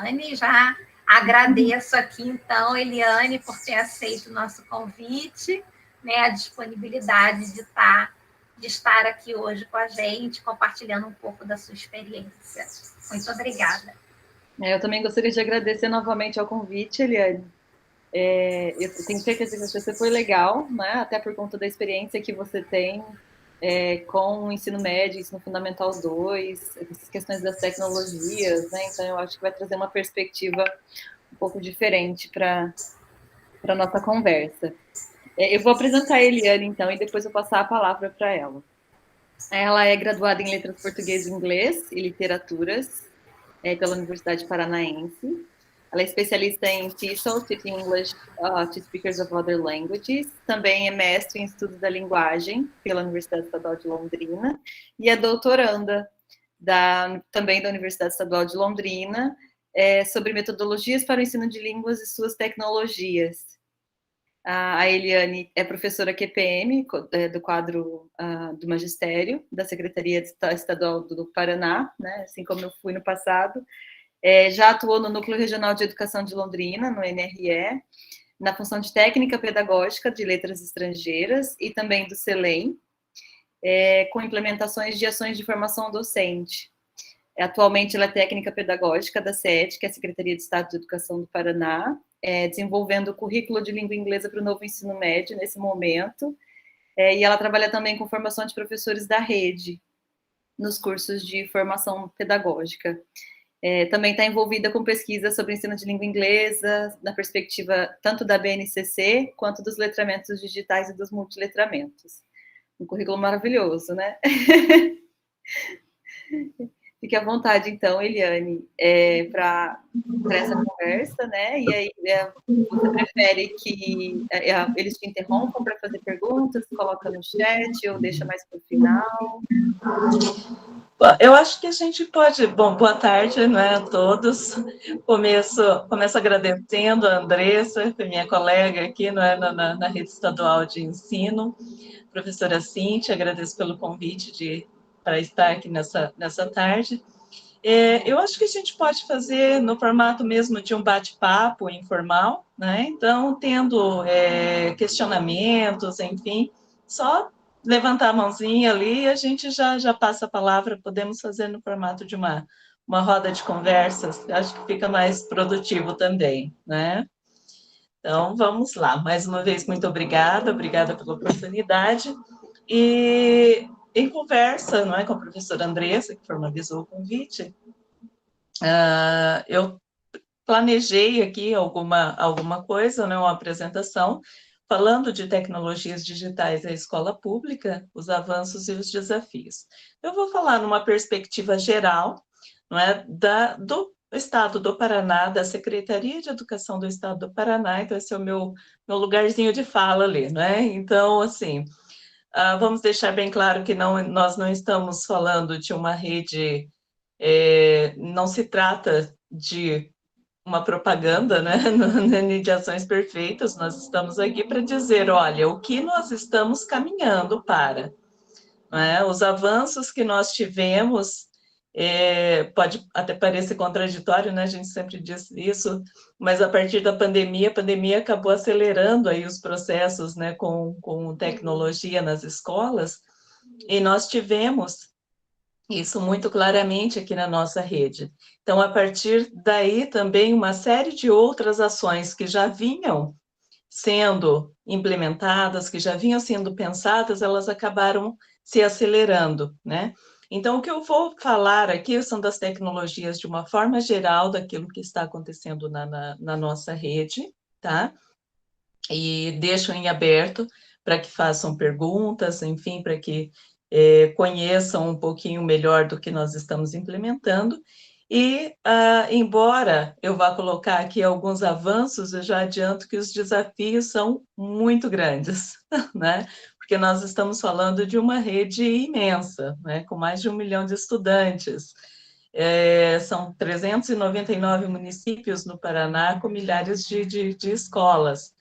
Eliane. Já agradeço aqui, então, Eliane, por ter aceito o nosso convite, né, a disponibilidade de estar aqui hoje com a gente, compartilhando um pouco da sua experiência. Muito obrigada. Eu também gostaria de agradecer novamente ao convite, Eliane. Eu tenho certeza que você foi legal, né? Até por conta da experiência que você tem com o ensino médio, ensino fundamental 2, essas questões das tecnologias, né? Então, eu acho que vai trazer uma perspectiva um pouco diferente para a nossa conversa. Eu vou apresentar a Eliane, então, e depois eu passar a palavra para ela. Ela é graduada em Letras Português e Inglês e Literaturas pela Universidade Paranaense. Ela é especialista em TESOL, Teaching English to Speakers of Other Languages. Também é mestre em Estudos da Linguagem pela Universidade Estadual de Londrina. E é doutoranda também da Universidade Estadual de Londrina sobre metodologias para o ensino de línguas e suas tecnologias. A Eliane é professora QPM do quadro do Magistério, da Secretaria Estadual do Paraná, né, assim como eu fui no passado. Já atuou no Núcleo Regional de Educação de Londrina, no NRE, na função de técnica pedagógica de letras estrangeiras e também do CELEM, com implementações de ações de formação docente. Atualmente, ela é técnica pedagógica da SED, que é a Secretaria de Estado de Educação do Paraná, desenvolvendo o currículo de língua inglesa para o novo ensino médio nesse momento, e ela trabalha também com formação de professores da rede, nos cursos de formação pedagógica. Também está envolvida com pesquisa sobre ensino de língua inglesa, na perspectiva tanto da BNCC, quanto dos letramentos digitais e dos multiletramentos. Um currículo maravilhoso, né? Fique à vontade, então, Eliane, para essa conversa, né? E aí, você prefere que eles te interrompam para fazer perguntas, coloca no chat ou deixa mais para o final? Eu acho que a gente pode... Bom, boa tarde, né, a todos. Começo agradecendo a Andressa, minha colega aqui, não é, na Rede Estadual de Ensino. Professora Cíntia, agradeço pelo convite para estar aqui nessa tarde. Eu acho que a gente pode fazer no formato mesmo de um bate-papo informal, né? Então, tendo questionamentos, enfim, só levantar a mãozinha ali e a gente já passa a palavra. Podemos fazer no formato de uma roda de conversas, acho que fica mais produtivo também, né? Então, vamos lá. Mais uma vez, muito obrigada pela oportunidade. E em conversa, não é, com a professora Andressa, que formalizou o convite, eu planejei aqui alguma coisa, né, uma apresentação, falando de tecnologias digitais à escola pública, os avanços e os desafios. Eu vou falar numa perspectiva geral, não é, do Estado do Paraná, da Secretaria de Educação do Estado do Paraná, então esse é o meu lugarzinho de fala ali, não é? Então, assim, vamos deixar bem claro que nós não estamos falando de uma rede, não se trata de uma propaganda, né, de ações perfeitas, nós estamos aqui para dizer, olha, o que nós estamos caminhando para, né, os avanços que nós tivemos, pode até parecer contraditório, né, a gente sempre diz isso, mas a partir da pandemia, a pandemia acabou acelerando aí os processos, né, com tecnologia nas escolas, e nós tivemos isso muito claramente aqui na nossa rede. Então, a partir daí, também uma série de outras ações que já vinham sendo implementadas, que já vinham sendo pensadas, elas acabaram se acelerando, né? Então, o que eu vou falar aqui são das tecnologias de uma forma geral, daquilo que está acontecendo na nossa rede, tá? E deixo em aberto para que façam perguntas, enfim, para que conheçam um pouquinho melhor do que nós estamos implementando. E, embora eu vá colocar aqui alguns avanços, eu já adianto que os desafios são muito grandes, né? Porque nós estamos falando de uma rede imensa, né? Com mais de 1 milhão de estudantes. São 399 municípios no Paraná, com milhares de escolas.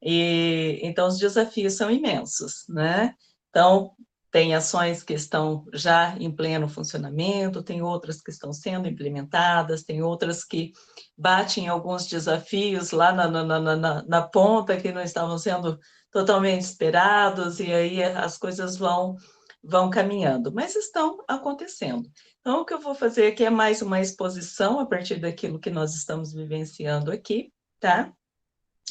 Então, os desafios são imensos, né? Então, tem ações que estão já em pleno funcionamento, tem outras que estão sendo implementadas, tem outras que batem alguns desafios lá na ponta que não estavam sendo totalmente esperados, e aí as coisas vão caminhando, mas estão acontecendo. Então, o que eu vou fazer aqui é mais uma exposição a partir daquilo que nós estamos vivenciando aqui, tá?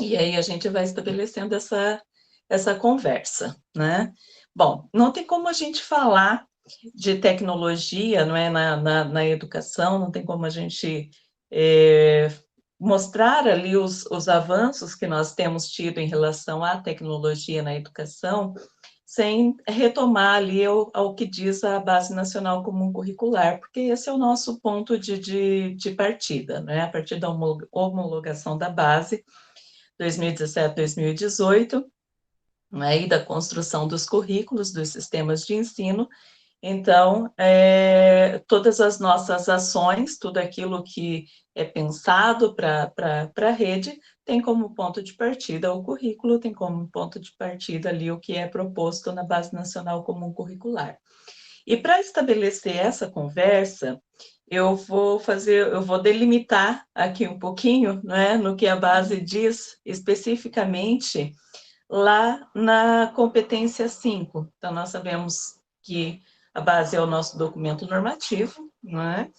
E aí a gente vai estabelecendo essa conversa, né? Bom, não tem como a gente falar de tecnologia, não é, na educação, não tem como a gente mostrar ali os avanços que nós temos tido em relação à tecnologia na educação, sem retomar ali ao que diz a Base Nacional Comum Curricular, porque esse é o nosso ponto de partida, né? A partir da homologação da base, 2017-2018, aí da construção dos currículos, dos sistemas de ensino. Então, todas as nossas ações, tudo aquilo que é pensado para a rede, tem como ponto de partida o currículo, tem como ponto de partida ali o que é proposto na Base Nacional Comum Curricular. E para estabelecer essa conversa, eu vou delimitar aqui um pouquinho, né, no que a base diz especificamente lá na competência 5. Então, nós sabemos que a base é o nosso documento normativo, né?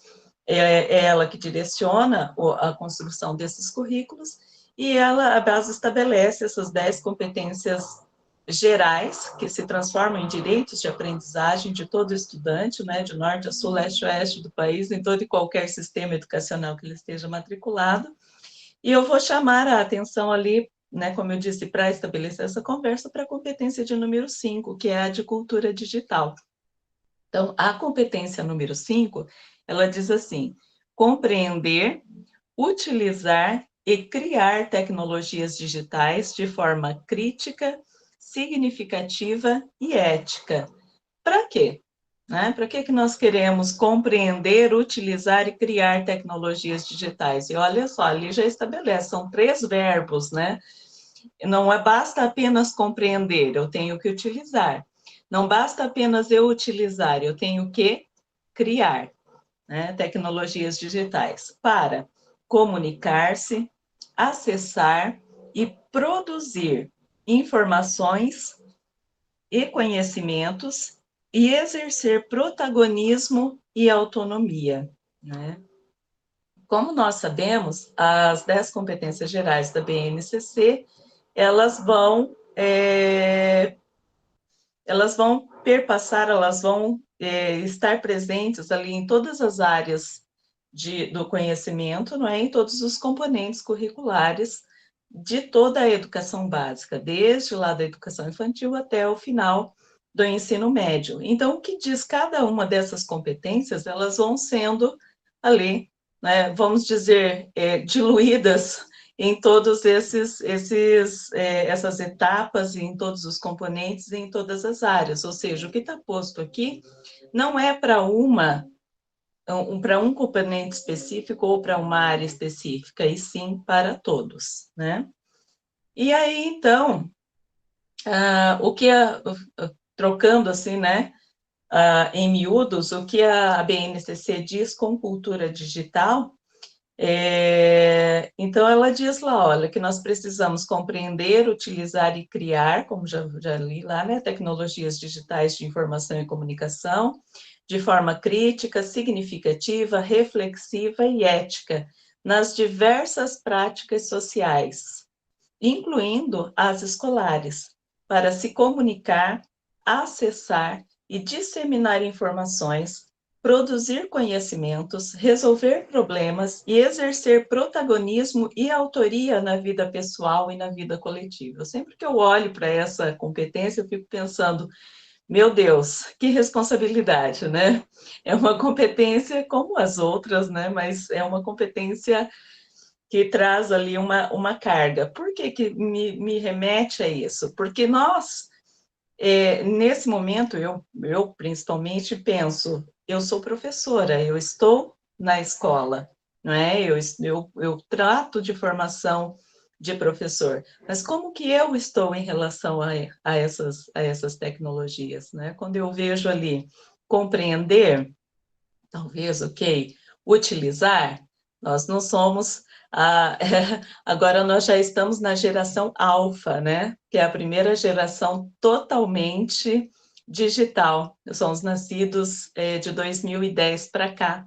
É ela que direciona a construção desses currículos, e a base estabelece essas 10 competências gerais, que se transformam em direitos de aprendizagem de todo estudante, né, de norte a sul, leste a oeste do país, em todo e qualquer sistema educacional que ele esteja matriculado. E eu vou chamar a atenção ali, né, como eu disse, para estabelecer essa conversa, para a competência de número 5, que é a de cultura digital. Então, a competência número 5, ela diz assim: compreender, utilizar e criar tecnologias digitais de forma crítica, significativa e ética. Para quê? Né? Para que nós queremos compreender, utilizar e criar tecnologias digitais? E olha só, ali já estabelece, são 3 verbos, né? Não basta apenas compreender, eu tenho que utilizar. Não basta apenas eu utilizar, eu tenho que criar, né, tecnologias digitais para comunicar-se, acessar e produzir informações e conhecimentos e exercer protagonismo e autonomia, né? Como nós sabemos, as 10 competências gerais da BNCC, elas vão perpassar, elas vão estar presentes ali em todas as áreas do conhecimento, não é? Em todos os componentes curriculares de toda a educação básica, desde lá da educação infantil até o final do ensino médio. Então, o que diz cada uma dessas competências, elas vão sendo ali, né, vamos dizer, diluídas em todos essas etapas, em todos os componentes, em todas as áreas. Ou seja, o que está posto aqui não é para um componente específico ou para uma área específica, e sim para todos, né? E aí, então, trocando assim, né, em miúdos, o que a BNCC diz com cultura digital, então ela diz lá, olha, que nós precisamos compreender, utilizar e criar, como já li lá, né, tecnologias digitais de informação e comunicação, de forma crítica, significativa, reflexiva e ética, nas diversas práticas sociais, incluindo as escolares, para se comunicar, acessar e disseminar informações, produzir conhecimentos, resolver problemas e exercer protagonismo e autoria na vida pessoal e na vida coletiva. Sempre que eu olho para essa competência, eu fico pensando, meu Deus, que responsabilidade, né? É uma competência como as outras, né? Mas é uma competência que traz ali uma carga. Por que me remete a isso? Porque nós, nesse momento, eu principalmente penso, eu sou professora, eu estou na escola, não é? Eu trato de formação de professor, mas como que eu estou em relação a essas tecnologias, né? Quando eu vejo ali compreender, talvez, ok, utilizar, nós não somos, agora nós já estamos na geração alfa, né? Que é a primeira geração totalmente digital, somos nascidos de 2010 para cá,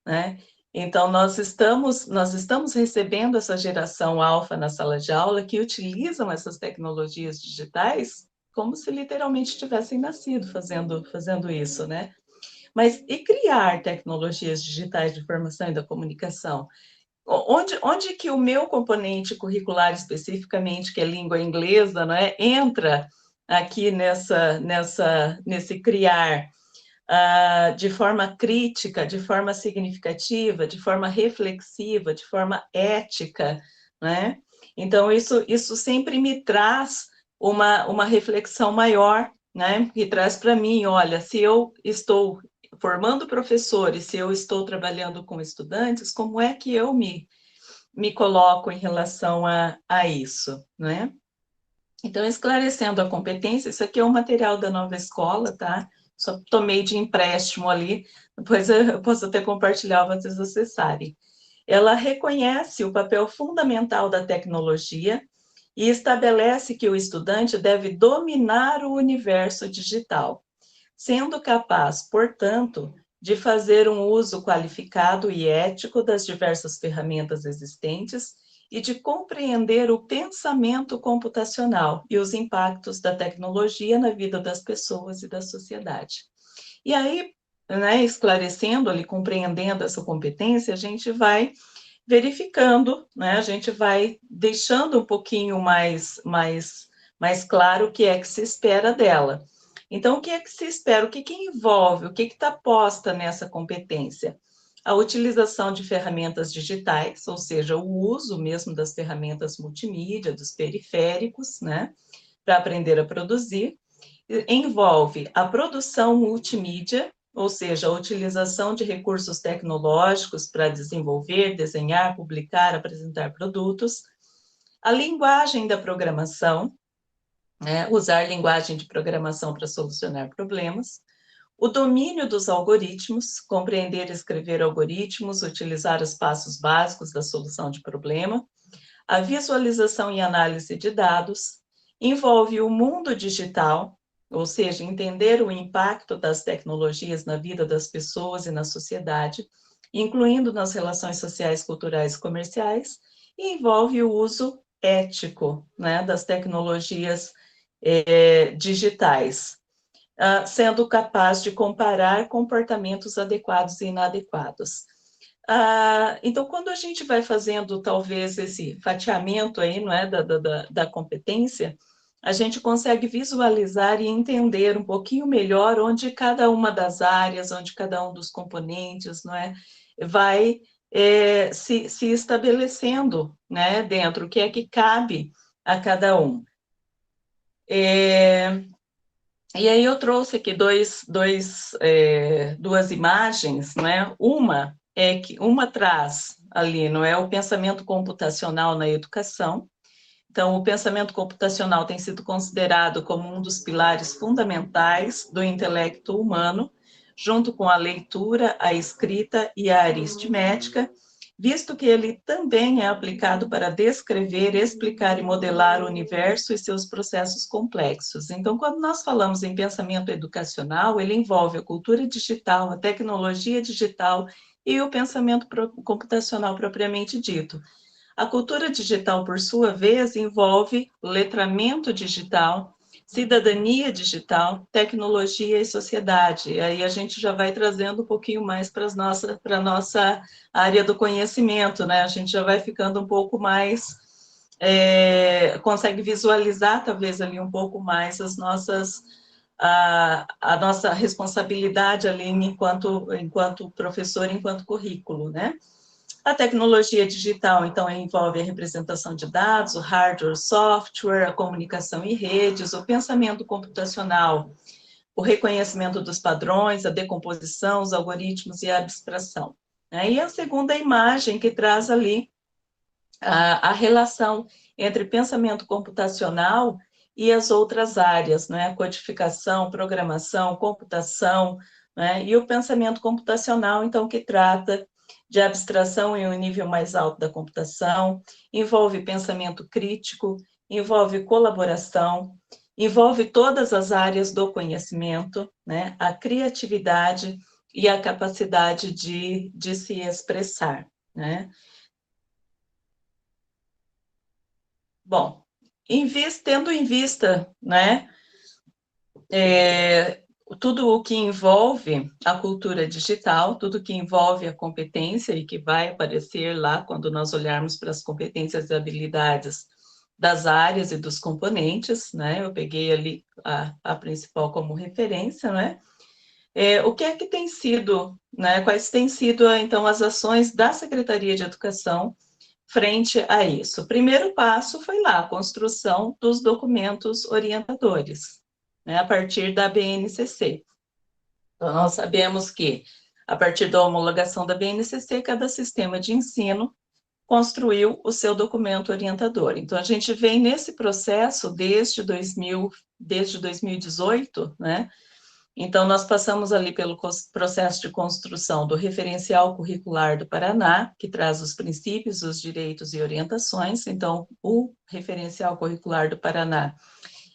né? Então, nós estamos recebendo essa geração alfa na sala de aula que utilizam essas tecnologias digitais como se literalmente tivessem nascido fazendo isso, né? Mas e criar tecnologias digitais de formação e da comunicação? Onde que o meu componente curricular especificamente, que é língua inglesa, né, entra aqui nesse criar de forma crítica, de forma significativa, de forma reflexiva, de forma ética, né? Então, isso sempre me traz uma reflexão maior, né? Que traz para mim, olha, se eu estou formando professores, se eu estou trabalhando com estudantes, como é que eu me coloco em relação a isso, né? Então, esclarecendo a competência, isso aqui é um material da Nova Escola, tá? Só tomei de empréstimo ali, depois eu posso até compartilhar para vocês acessarem. Ela reconhece o papel fundamental da tecnologia e estabelece que o estudante deve dominar o universo digital, sendo capaz, portanto, de fazer um uso qualificado e ético das diversas ferramentas existentes e de compreender o pensamento computacional e os impactos da tecnologia na vida das pessoas e da sociedade. E aí, né, esclarecendo ali, compreendendo essa competência, a gente vai verificando, né, a gente vai deixando um pouquinho mais claro o que é que se espera dela. Então, o que é que se espera? O que envolve? O que está posta nessa competência? A utilização de ferramentas digitais, ou seja, o uso mesmo das ferramentas multimídia, dos periféricos, né, para aprender a produzir. Envolve a produção multimídia, ou seja, a utilização de recursos tecnológicos para desenvolver, desenhar, publicar, apresentar produtos. A linguagem da programação, né, usar linguagem de programação para solucionar problemas. O domínio dos algoritmos, compreender e escrever algoritmos, utilizar os passos básicos da solução de problema. A visualização e análise de dados. Envolve o mundo digital, ou seja, entender o impacto das tecnologias na vida das pessoas e na sociedade, incluindo nas relações sociais, culturais e comerciais. E envolve o uso ético, né, das tecnologias digitais, sendo capaz de comparar comportamentos adequados e inadequados. Então, quando a gente vai fazendo, talvez, esse fatiamento aí, não é, da competência, a gente consegue visualizar e entender um pouquinho melhor onde cada uma das áreas, onde cada um dos componentes, não é, vai se estabelecendo, né, dentro, o que é que cabe a cada um. E aí eu trouxe aqui duas imagens, né? Uma traz ali, não é, o pensamento computacional na educação. Então, o pensamento computacional tem sido considerado como um dos pilares fundamentais do intelecto humano, junto com a leitura, a escrita e a aritmética, visto que ele também é aplicado para descrever, explicar e modelar o universo e seus processos complexos. Então, quando nós falamos em pensamento educacional, ele envolve a cultura digital, a tecnologia digital e o pensamento computacional propriamente dito. A cultura digital, por sua vez, envolve letramento digital, cidadania digital, tecnologia e sociedade. E aí a gente já vai trazendo um pouquinho mais para a nossa área do conhecimento, né? A gente já vai ficando um pouco mais, consegue visualizar talvez ali um pouco mais a nossa responsabilidade ali enquanto professor, enquanto currículo, né? A tecnologia digital, então, envolve a representação de dados, o hardware, o software, a comunicação em redes, o pensamento computacional, o reconhecimento dos padrões, a decomposição, os algoritmos e a abstração. E a segunda imagem que traz ali a relação entre pensamento computacional e as outras áreas, né? Codificação, programação, computação, né? E o pensamento computacional, então, que trata de abstração em um nível mais alto da computação, envolve pensamento crítico, envolve colaboração, envolve todas as áreas do conhecimento, né? A criatividade e a capacidade de se expressar, né? Bom, tendo em vista, né, tudo o que envolve a cultura digital, tudo que envolve a competência e que vai aparecer lá quando nós olharmos para as competências e habilidades das áreas e dos componentes, né? Eu peguei ali a principal como referência, né? O que é que tem sido, né? Quais têm sido, então, as ações da Secretaria de Educação frente a isso? O primeiro passo foi lá, a construção dos documentos orientadores, né, a partir da BNCC. Então, nós sabemos que, a partir da homologação da BNCC, cada sistema de ensino construiu o seu documento orientador. Então, a gente vem nesse processo desde 2018, né? Então, nós passamos ali pelo processo de construção do referencial curricular do Paraná, que traz os princípios, os direitos e orientações. Então, o referencial curricular do Paraná,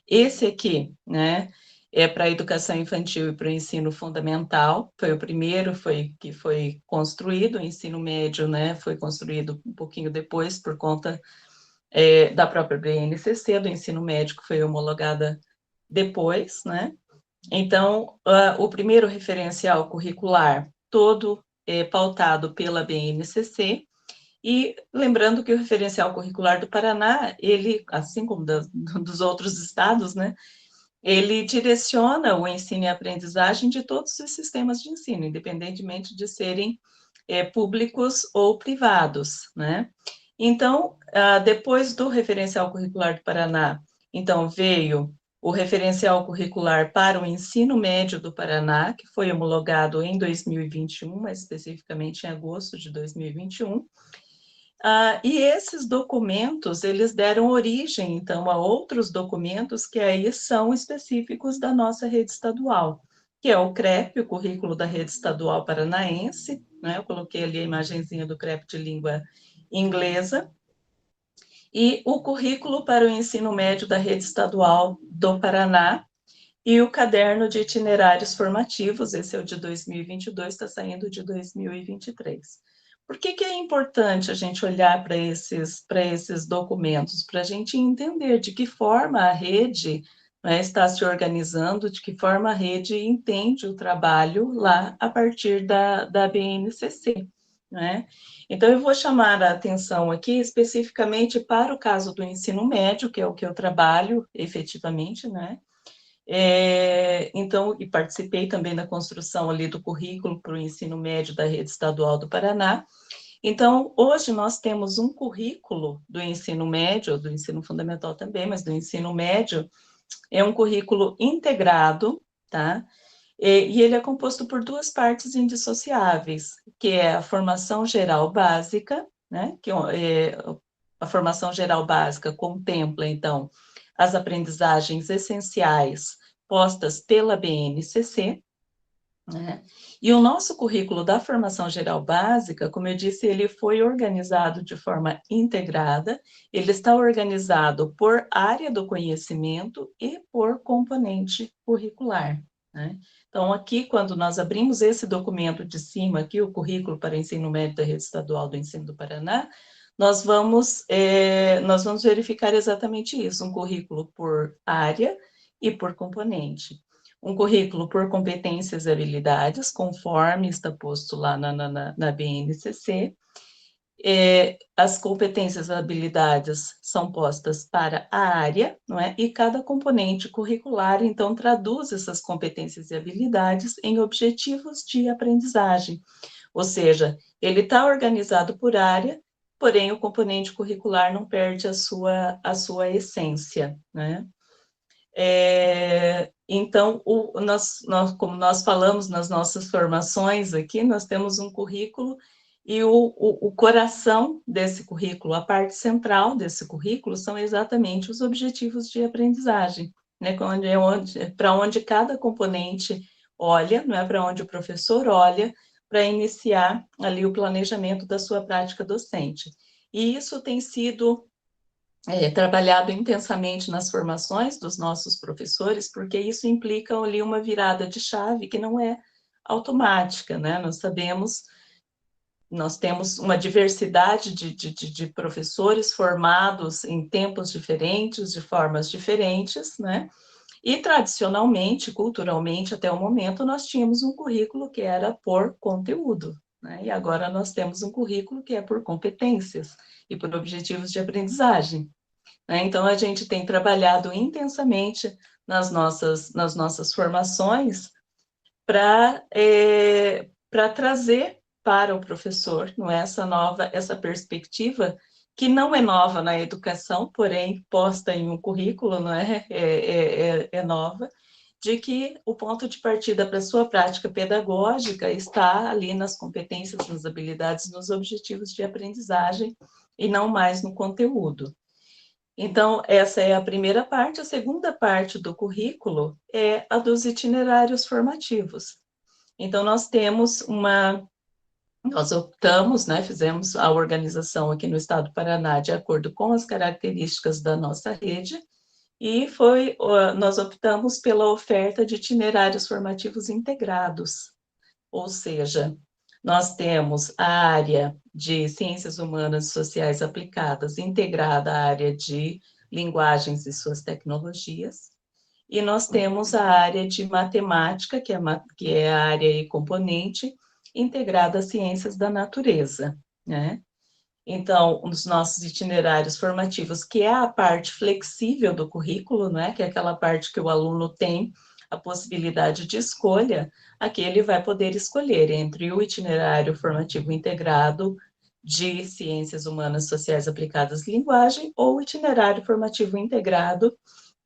esse aqui, né, é para a educação infantil e para o ensino fundamental, foi o primeiro que foi construído, o ensino médio, né, foi construído um pouquinho depois, por conta da própria BNCC, do ensino médio, que foi homologada depois, né. Então, o primeiro referencial curricular, todo pautado pela BNCC, e lembrando que o referencial curricular do Paraná, ele, assim como dos outros estados, né, ele direciona o ensino e aprendizagem de todos os sistemas de ensino, independentemente de serem públicos ou privados, né. Então, depois do referencial curricular do Paraná, então veio o referencial curricular para o ensino médio do Paraná, que foi homologado em 2021, mais especificamente em agosto de 2021. E esses documentos, eles deram origem, então, a outros documentos que aí são específicos da nossa rede estadual, que é o CREP, o Currículo da Rede Estadual Paranaense, né? Eu coloquei ali a imagenzinha do CREP de língua inglesa, e o Currículo para o Ensino Médio da Rede Estadual do Paraná, e o Caderno de Itinerários Formativos, esse é o de 2022, está saindo de 2023. Por que é importante a gente olhar para esses documentos? Para a gente entender de que forma a rede, né, está se organizando, de que forma a rede entende o trabalho lá a partir da BNCC, né? Então, eu vou chamar a atenção aqui especificamente para o caso do ensino médio, que é o que eu trabalho efetivamente, né? Então, e participei também da construção ali do currículo para o ensino médio da rede estadual do Paraná. Então, hoje nós temos um currículo do ensino médio, do ensino fundamental também, mas do ensino médio, é um currículo integrado, tá? E ele é composto por duas partes indissociáveis, que é a formação geral básica, né? A formação geral básica contempla, então, as aprendizagens essenciais postas pela BNCC, né? E o nosso currículo da formação geral básica, como eu disse, ele foi organizado de forma integrada, ele está organizado por área do conhecimento e por componente curricular, né? Então, aqui, quando nós abrimos esse documento de cima, aqui, o currículo para ensino médio da Rede Estadual do Ensino do Paraná, nós vamos verificar exatamente isso, um currículo por área e por componente. Um currículo por competências e habilidades, conforme está posto lá na BNCC. As competências e habilidades são postas para a área, não é? E cada componente curricular, então, traduz essas competências e habilidades em objetivos de aprendizagem. Ou seja, ele está organizado por área, porém o componente curricular não perde a sua essência, né? Então, como nós falamos nas nossas formações aqui, nós temos um currículo E o coração desse currículo, a parte central desse currículo, são exatamente os objetivos de aprendizagem, né? Para onde cada componente olha, não é para onde o professor olha, para iniciar ali o planejamento da sua prática docente. E isso tem sido trabalhado intensamente nas formações dos nossos professores, porque isso implica ali uma virada de chave que não é automática, né? Nós temos uma diversidade de professores formados em tempos diferentes, de formas diferentes, né? E tradicionalmente, culturalmente, até o momento, nós tínhamos um currículo que era por conteúdo, né? E agora nós temos um currículo que é por competências e por objetivos de aprendizagem, né? Então, a gente tem trabalhado intensamente nas nossas formações para trazer para o professor, não é, essa perspectiva que não é nova na educação, porém posta em um currículo, não é, é nova, de que o ponto de partida para a sua prática pedagógica está ali nas competências, nas habilidades, nos objetivos de aprendizagem e não mais no conteúdo. Então, essa é a primeira parte. A segunda parte do currículo é a dos itinerários formativos. Então, nós optamos, né, fizemos a organização aqui no estado do Paraná de acordo com as características da nossa rede, e nós optamos pela oferta de itinerários formativos integrados, ou seja, nós temos a área de Ciências Humanas e Sociais Aplicadas integrada à área de Linguagens e suas tecnologias, e nós temos a área de Matemática, que é a área e componente, integrada às Ciências da Natureza, né? Então, os nossos itinerários formativos, que é a parte flexível do currículo, né? Que é aquela parte que o aluno tem a possibilidade de escolha, aqui ele vai poder escolher entre o itinerário formativo integrado de Ciências Humanas, Sociais Aplicadas e Linguagem ou o itinerário formativo integrado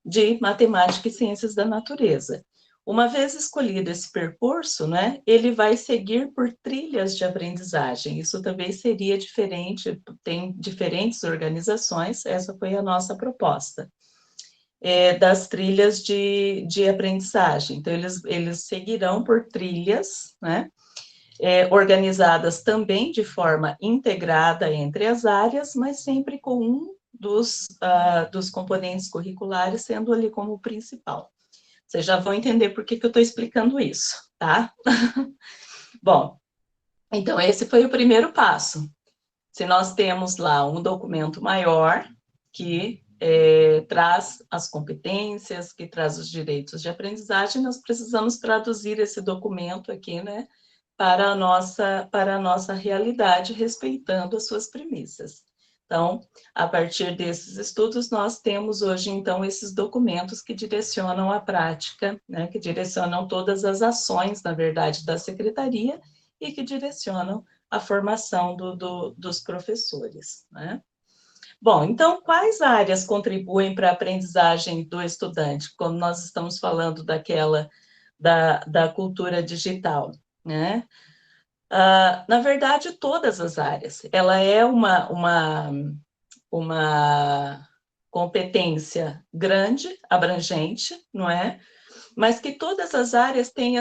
de Matemática e Ciências da Natureza. Uma vez escolhido esse percurso, né, ele vai seguir por trilhas de aprendizagem. Isso também seria diferente, tem diferentes organizações, essa foi a nossa proposta. Das trilhas de aprendizagem. Então, eles seguirão por trilhas, né, organizadas também de forma integrada entre as áreas, mas sempre com um dos componentes curriculares sendo ali como principal. Vocês já vão entender por que eu estou explicando isso, tá? Bom, então esse foi o primeiro passo. Se nós temos lá um documento maior que traz as competências, que traz os direitos de aprendizagem, nós precisamos traduzir esse documento aqui, né, para a nossa realidade, respeitando as suas premissas. Então, a partir desses estudos, nós temos hoje, então, esses documentos que direcionam a prática, né, que direcionam todas as ações, na verdade, da secretaria e que direcionam a formação dos professores, né? Bom, então, quais áreas contribuem para a aprendizagem do estudante, quando nós estamos falando da cultura digital, né? Na verdade, todas as áreas. Ela é uma competência grande, abrangente, não é? Mas que todas as áreas têm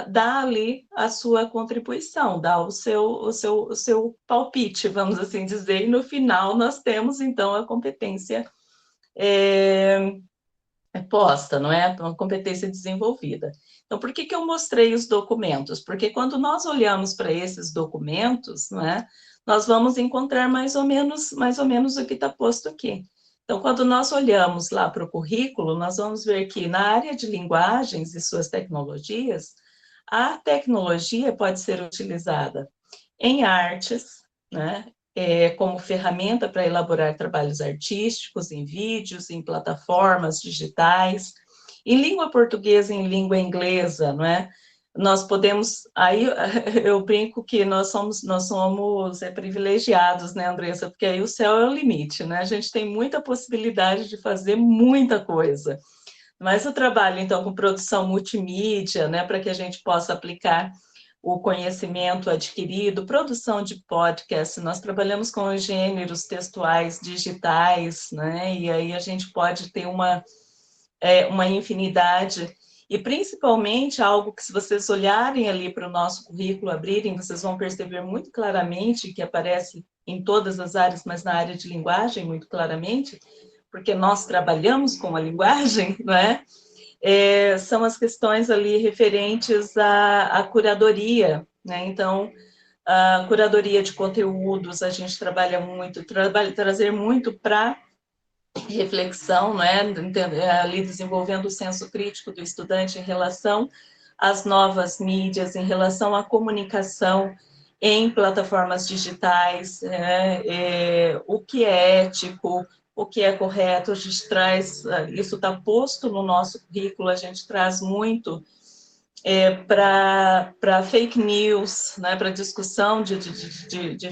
dá ali a sua contribuição, dá o seu palpite, vamos assim dizer, e no final nós temos, então, a competência posta, não é? Uma competência desenvolvida. Então, por que eu mostrei os documentos? Porque quando nós olhamos para esses documentos, não é? Nós vamos encontrar mais ou menos o que está posto aqui. Então, quando nós olhamos lá para o currículo, nós vamos ver que na área de linguagens e suas tecnologias, a tecnologia pode ser utilizada em artes, né? Como ferramenta para elaborar trabalhos artísticos, em vídeos, em plataformas digitais, em língua portuguesa, em língua inglesa, não é? Nós podemos, aí eu brinco que nós somos privilegiados, né, Andressa? Porque aí o céu é o limite, né? A gente tem muita possibilidade de fazer muita coisa. Mas o trabalho, então, com produção multimídia, né, para que a gente possa aplicar o conhecimento adquirido, produção de podcast, nós trabalhamos com os gêneros textuais digitais, né? E aí a gente pode ter uma infinidade, e principalmente algo que, se vocês olharem ali para o nosso currículo, abrirem, vocês vão perceber muito claramente, que aparece em todas as áreas, mas na área de linguagem muito claramente, porque nós trabalhamos com a linguagem, não é? São as questões ali referentes à curadoria, né? Então, a curadoria de conteúdos, a gente trabalha muito, trazer muito para reflexão, né? Ali desenvolvendo o senso crítico do estudante em relação às novas mídias, em relação à comunicação em plataformas digitais, o que é ético, o que é correto, a gente traz, isso está posto no nosso currículo, a gente traz muito para fake news, né, para discussão de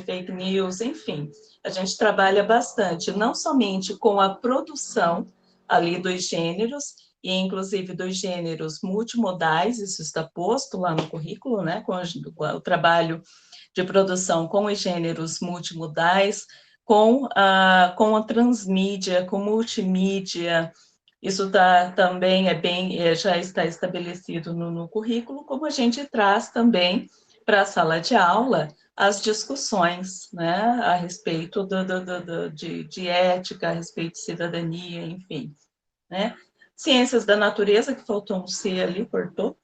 fake news, enfim, a gente trabalha bastante, não somente com a produção ali dos gêneros, e inclusive dos gêneros multimodais, isso está posto lá no currículo, né, com o trabalho de produção com os gêneros multimodais, com a transmídia, com multimídia. Isso também já está estabelecido no currículo, como a gente traz também para a sala de aula as discussões, né, a respeito de ética, a respeito de cidadania, enfim, né. Ciências da natureza, que faltou um C ali, cortou,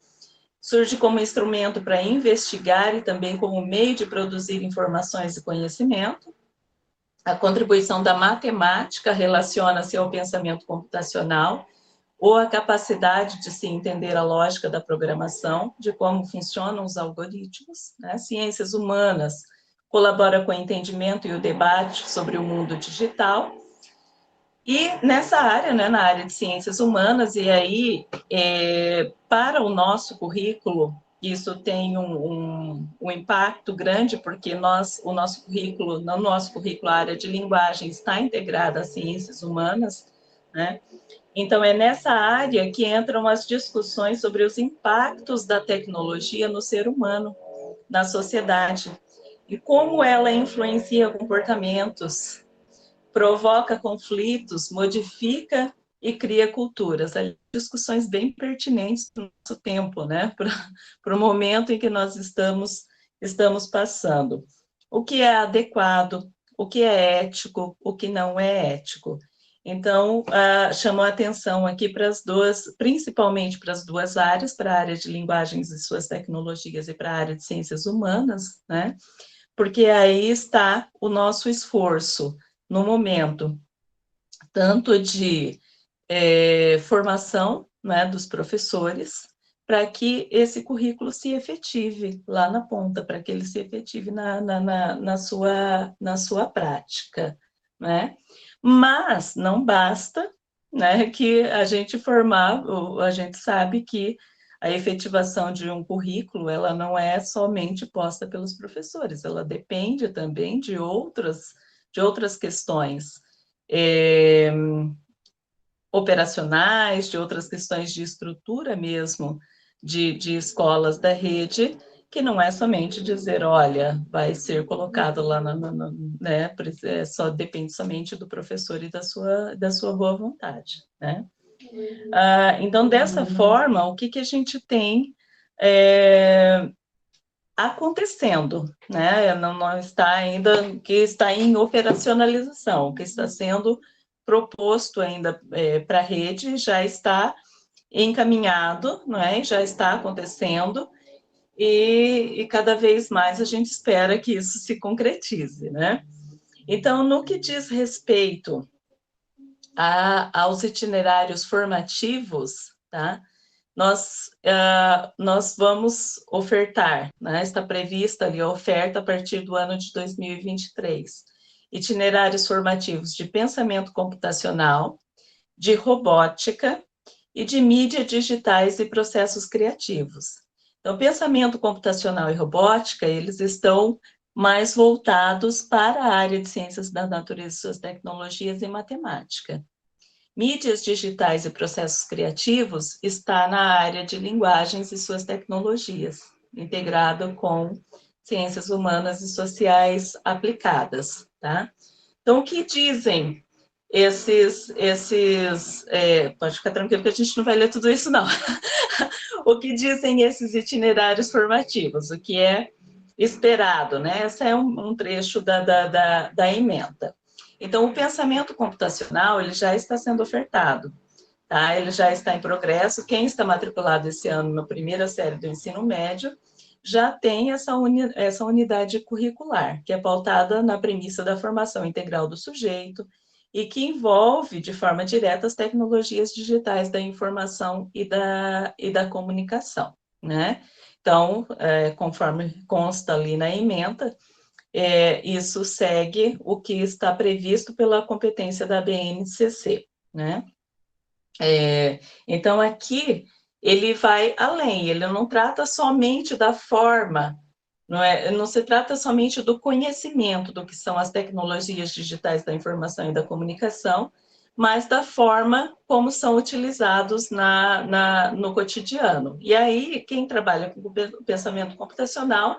surge como instrumento para investigar e também como meio de produzir informações e conhecimento. A contribuição da matemática relaciona-se ao pensamento computacional, ou a capacidade de se entender a lógica da programação, de como funcionam os algoritmos, né? Ciências humanas colabora com o entendimento e o debate sobre o mundo digital. E nessa área, né, na área de ciências humanas, e aí, para o nosso currículo, isso tem um impacto grande, porque no nosso currículo, a área de linguagem está integrada às ciências humanas, né? Então, é nessa área que entram as discussões sobre os impactos da tecnologia no ser humano, na sociedade, e como ela influencia comportamentos, provoca conflitos, modifica e cria culturas. Discussões bem pertinentes para o nosso tempo, né? Para o momento em que nós estamos passando. O que é adequado, o que é ético, o que não é ético. Então, chamou a atenção aqui para as duas, principalmente para as duas áreas, para a área de linguagens e suas tecnologias e para a área de ciências humanas, né? Porque aí está o nosso esforço no momento, tanto de formação, né, dos professores, para que esse currículo se efetive lá na ponta, para que ele se efetive na sua prática, né? Mas não basta, né, que a gente formar, a gente sabe que a efetivação de um currículo, ela não é somente posta pelos professores, ela depende também de outras questões operacionais, de outras questões de estrutura mesmo, de escolas da rede, que não é somente dizer, olha, vai ser colocado lá, né, só depende somente do professor e da sua boa vontade, né? Então, dessa forma, o que a gente tem acontecendo, né? Não está ainda, que está em operacionalização, que está sendo proposto ainda para a rede, já está encaminhado, não é? Já está acontecendo, e cada vez mais a gente espera que isso se concretize, né? Então, no que diz respeito aos itinerários formativos, tá? Nós vamos ofertar, né? Está prevista ali a oferta a partir do ano de 2023, itinerários formativos de pensamento computacional, de robótica e de mídia digitais e processos criativos. Então, pensamento computacional e robótica, eles estão mais voltados para a área de ciências da natureza, suas tecnologias e matemática. Mídias digitais e processos criativos está na área de linguagens e suas tecnologias, integrado com ciências humanas e sociais aplicadas, tá? Então, o que dizem pode ficar tranquilo que a gente não vai ler tudo isso, não. O que dizem esses itinerários formativos, o que é esperado, né? Esse é um trecho da ementa. Então, o pensamento computacional, ele já está sendo ofertado, tá? Ele já está em progresso. Quem está matriculado esse ano na primeira série do ensino médio já tem essa unidade curricular, que é pautada na premissa da formação integral do sujeito e que envolve, de forma direta, as tecnologias digitais da informação e da comunicação, né? Então, conforme consta ali na ementa, isso segue o que está previsto pela competência da BNCC, né? Então, aqui, ele vai além, ele não trata somente da forma, não se trata somente do conhecimento do que são as tecnologias digitais da informação e da comunicação, mas da forma como são utilizados no cotidiano. E aí, quem trabalha com o pensamento computacional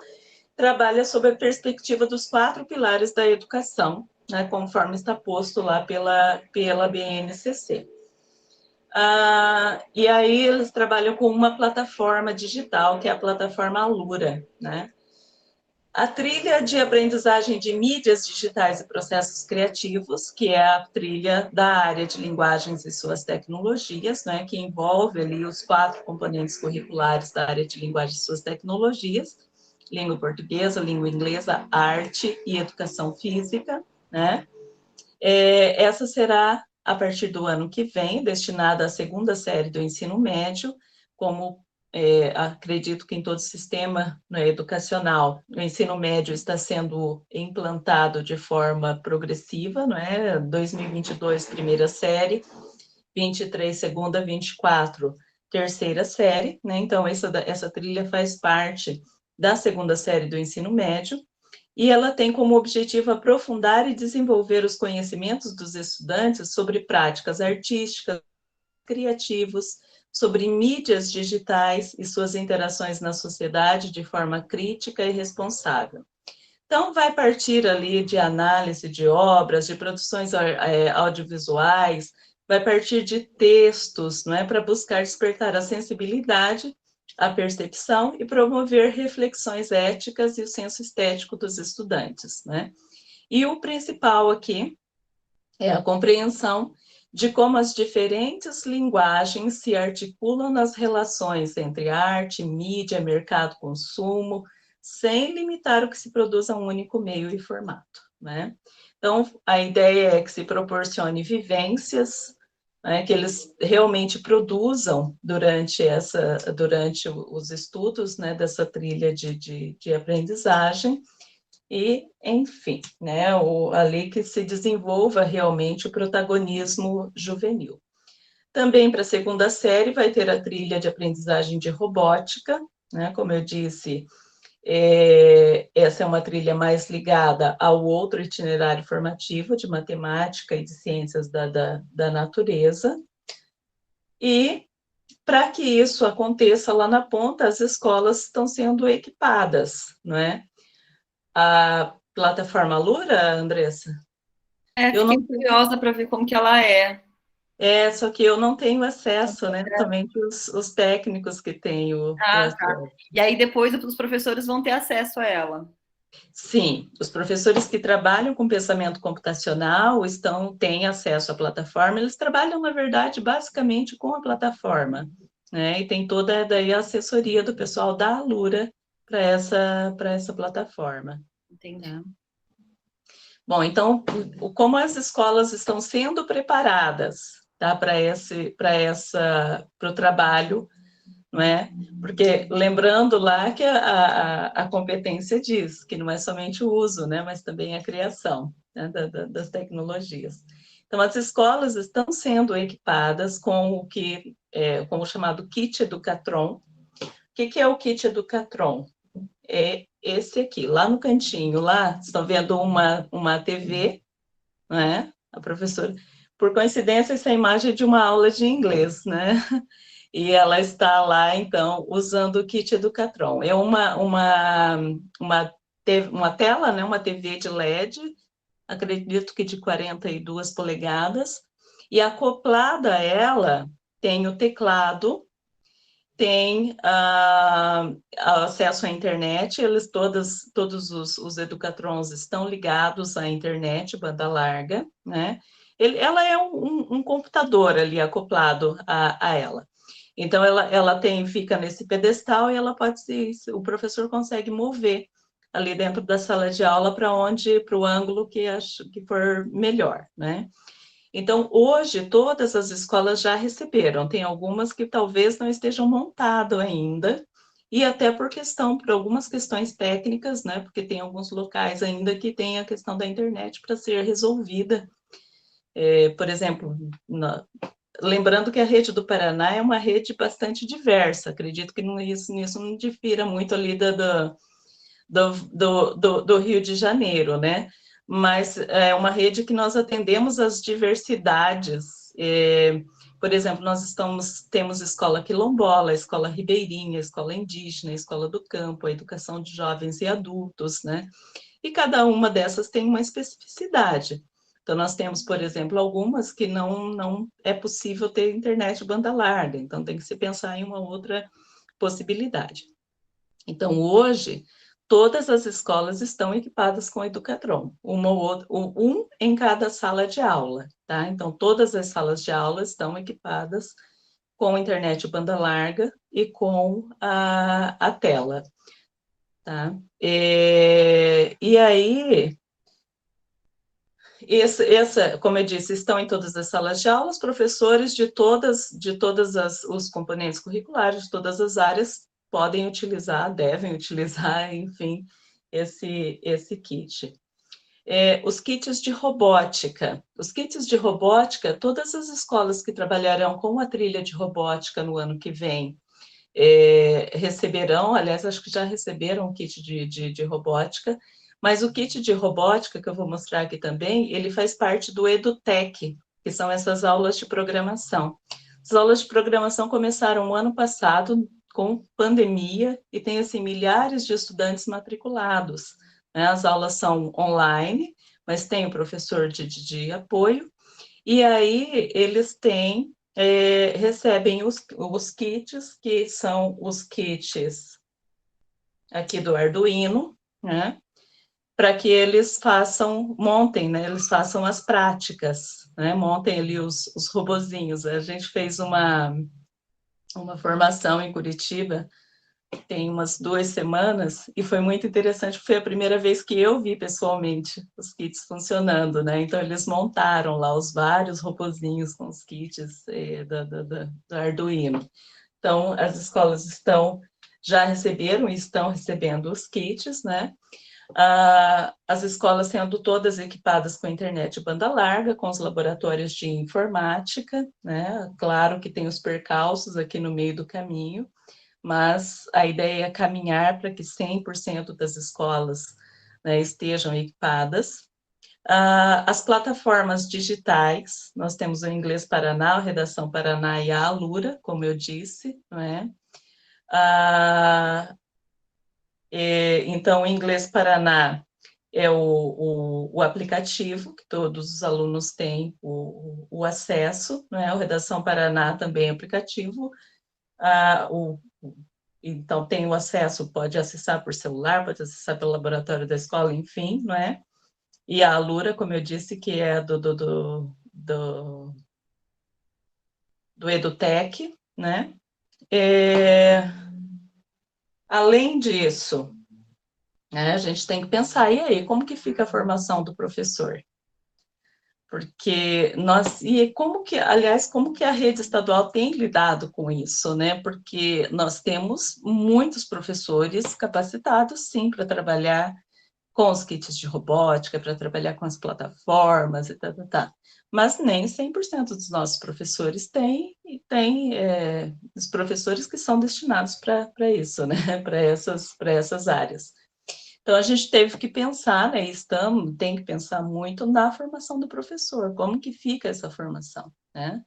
trabalha sob a perspectiva dos 4 pilares da educação, né, conforme está posto lá pela BNCC. E aí eles trabalham com uma plataforma digital, que é a plataforma Alura, né? A trilha de aprendizagem de mídias digitais e processos criativos, que é a trilha da área de linguagens e suas tecnologias, né, que envolve ali os 4 componentes curriculares da área de linguagens e suas tecnologias, língua portuguesa, língua inglesa, arte e educação física, né? Essa será, a partir do ano que vem, destinada à segunda série do ensino médio, como acredito que em todo o sistema, né, educacional, o ensino médio está sendo implantado de forma progressiva, não é? 2022, primeira série, 23, segunda, 24, terceira série, né? Então, essa trilha faz parte da segunda série do ensino médio, e ela tem como objetivo aprofundar e desenvolver os conhecimentos dos estudantes sobre práticas artísticas, criativos, sobre mídias digitais e suas interações na sociedade de forma crítica e responsável. Então, vai partir ali de análise de obras, de produções audiovisuais, vai partir de textos, não é, para buscar despertar a sensibilidade, a percepção e promover reflexões éticas e o senso estético dos estudantes, né? E o principal aqui é a compreensão de como as diferentes linguagens se articulam nas relações entre arte, mídia, mercado, consumo, sem limitar o que se produz a um único meio e formato, né? Então, a ideia é que se proporcione vivências, né, que eles realmente produzam durante os estudos, né, dessa trilha de aprendizagem, e, enfim, né, ali que se desenvolva realmente o protagonismo juvenil. Também para a segunda série vai ter a trilha de aprendizagem de robótica, né, como eu disse, essa é uma trilha mais ligada ao outro itinerário formativo de matemática e de ciências da natureza. E, para que isso aconteça lá na ponta, as escolas estão sendo equipadas, não é? A plataforma Alura, Andressa? Eu fiquei curiosa para ver como que ela é. Só que eu não tenho acesso, né? Somente os técnicos que têm o acesso. Tá. E aí depois os professores vão ter acesso a ela. Sim, os professores que trabalham com pensamento computacional têm acesso à plataforma, eles trabalham, na verdade, basicamente com a plataforma, né? E tem toda daí a assessoria do pessoal da Alura para essa plataforma. Entendi. Né? Bom, então, como as escolas estão sendo preparadas, tá, para o trabalho, não é? Porque lembrando lá que a competência diz que não é somente o uso, né, mas também a criação, né, das tecnologias. Então, as escolas estão sendo equipadas com com o chamado Kit Educatron. O que é o Kit Educatron? É esse aqui, lá no cantinho, lá, estão vendo uma TV, né? A professora, por coincidência, essa imagem é de uma aula de inglês, né? E ela está lá, então, usando o kit Educatron. É uma tela, né, uma TV de LED, acredito que de 42 polegadas, e acoplada a ela tem o teclado, tem acesso à internet, todos os Educatrons estão ligados à internet, banda larga, né? Ela é um computador ali acoplado a ela. Então, ela fica nesse pedestal e ela o professor consegue mover ali dentro da sala de aula para o ângulo que for melhor, né? Então, hoje, todas as escolas já receberam, tem algumas que talvez não estejam montadas ainda, e até por algumas questões técnicas, né? Porque tem alguns locais ainda que tem a questão da internet para ser resolvida. Por exemplo, lembrando que a rede do Paraná é uma rede bastante diversa, acredito que nisso não difira muito ali do Rio de Janeiro, né? Mas é uma rede que nós atendemos as diversidades. Por exemplo, temos escola quilombola, escola ribeirinha, escola indígena, escola do campo, a educação de jovens e adultos, né? E cada uma dessas tem uma especificidade. Então, nós temos, por exemplo, algumas que não é possível ter internet de banda larga, então tem que se pensar em uma outra possibilidade. Então, hoje, todas as escolas estão equipadas com Educatron, um em cada sala de aula, tá? Então, todas as salas de aula estão equipadas com internet banda larga e com a tela, tá? E aí, como eu disse, estão em todas as salas de aula, os professores de todos os componentes curriculares, de todas as áreas, podem utilizar, devem utilizar, enfim, esse kit. Os kits de robótica. Os kits de robótica, todas as escolas que trabalharão com a trilha de robótica no ano que vem receberão, aliás, acho que já receberam o kit de robótica, mas o kit de robótica, que eu vou mostrar aqui também, ele faz parte do EduTech, que são essas aulas de programação. As aulas de programação começaram o ano passado, com pandemia, e tem, assim, milhares de estudantes matriculados, né? As aulas são online, mas tem o professor de apoio, e aí eles recebem os kits, que são os kits aqui do Arduino, né? Para que eles montem, né? Eles façam as práticas, né? Montem ali os robozinhos. A gente fez uma formação em Curitiba, tem umas 2 semanas, e foi muito interessante, foi a primeira vez que eu vi pessoalmente os kits funcionando, né? Então, eles montaram lá os vários robozinhos com os kits do Arduino. Então, as escolas já receberam e estão recebendo os kits, né? As escolas sendo todas equipadas com internet banda larga, com os laboratórios de informática, né? Claro que tem os percalços aqui no meio do caminho, mas a ideia é caminhar para que 100% das escolas, né, estejam equipadas. As plataformas digitais, nós temos o Inglês Paraná, a Redação Paraná e a Alura, como eu disse, não é? Então, o Inglês Paraná é o aplicativo, que todos os alunos têm o acesso, não é? O Redação Paraná também é aplicativo. Então, tem o acesso, pode acessar por celular, pode acessar pelo laboratório da escola, enfim, não é? E a Alura, como eu disse, que é do EduTech, né? Além disso, né, a gente tem que pensar, e aí, como que fica a formação do professor? Porque como que a rede estadual tem lidado com isso, né? Porque nós temos muitos professores capacitados, sim, para trabalhar com os kits de robótica, para trabalhar com as plataformas e tá. Mas nem 100% dos nossos professores têm os professores que são destinados para isso, né? Para essas áreas. Então, a gente teve que pensar, né? Tem que pensar muito na formação do professor, como que fica essa formação, né?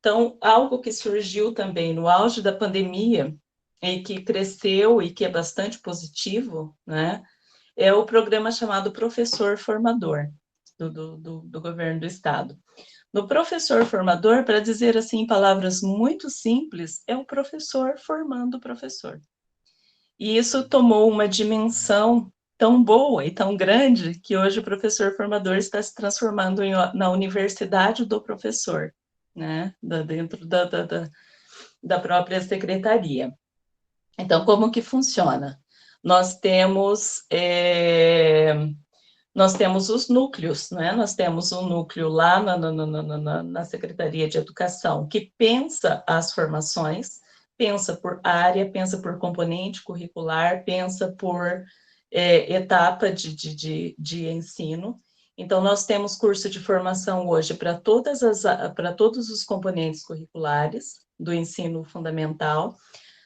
Então, algo que surgiu também no auge da pandemia e que cresceu e que é bastante positivo, né, é o programa chamado Professor Formador do governo do estado. No professor formador, para dizer assim em palavras muito simples, é o professor formando o professor. E isso tomou uma dimensão tão boa e tão grande que hoje o professor formador está se transformando na universidade do professor, né? Dentro da própria secretaria. Então, como que funciona? Nós temos os núcleos, né? Nós temos um núcleo lá na Secretaria de Educação que pensa as formações, pensa por área, pensa por componente curricular, pensa por etapa de ensino. Então, nós temos curso de formação hoje para todos os componentes curriculares do ensino fundamental.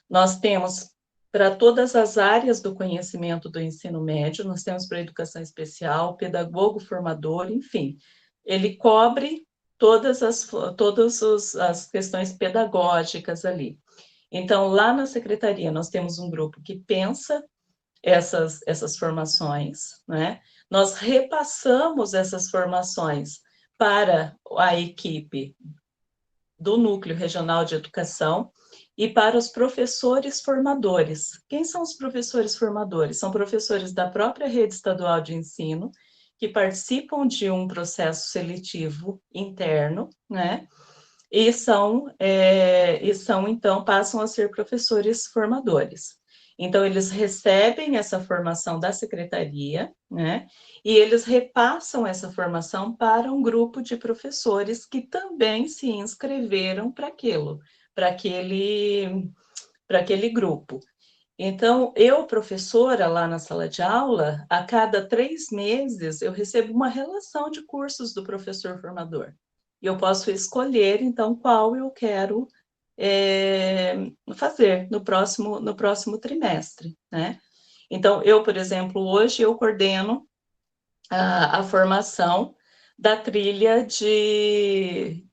Nós temos para todas as áreas do conhecimento do ensino médio, nós temos para educação especial, pedagogo formador, enfim, ele cobre todas as questões pedagógicas ali. Então, lá na secretaria, nós temos um grupo que pensa essas formações, né? Nós repassamos essas formações para a equipe do Núcleo Regional de Educação e para os professores formadores. Quem são os professores formadores? São professores da própria rede estadual de ensino, que participam de um processo seletivo interno, né? Então, passam a ser professores formadores. Então, eles recebem essa formação da secretaria, né? E eles repassam essa formação para um grupo de professores que também se inscreveram para aquele grupo. Então, eu, professora, lá na sala de aula, a cada 3 meses, eu recebo uma relação de cursos do professor formador. E eu posso escolher, então, qual eu quero fazer no próximo trimestre, né? Então, eu, por exemplo, hoje eu coordeno a formação da trilha de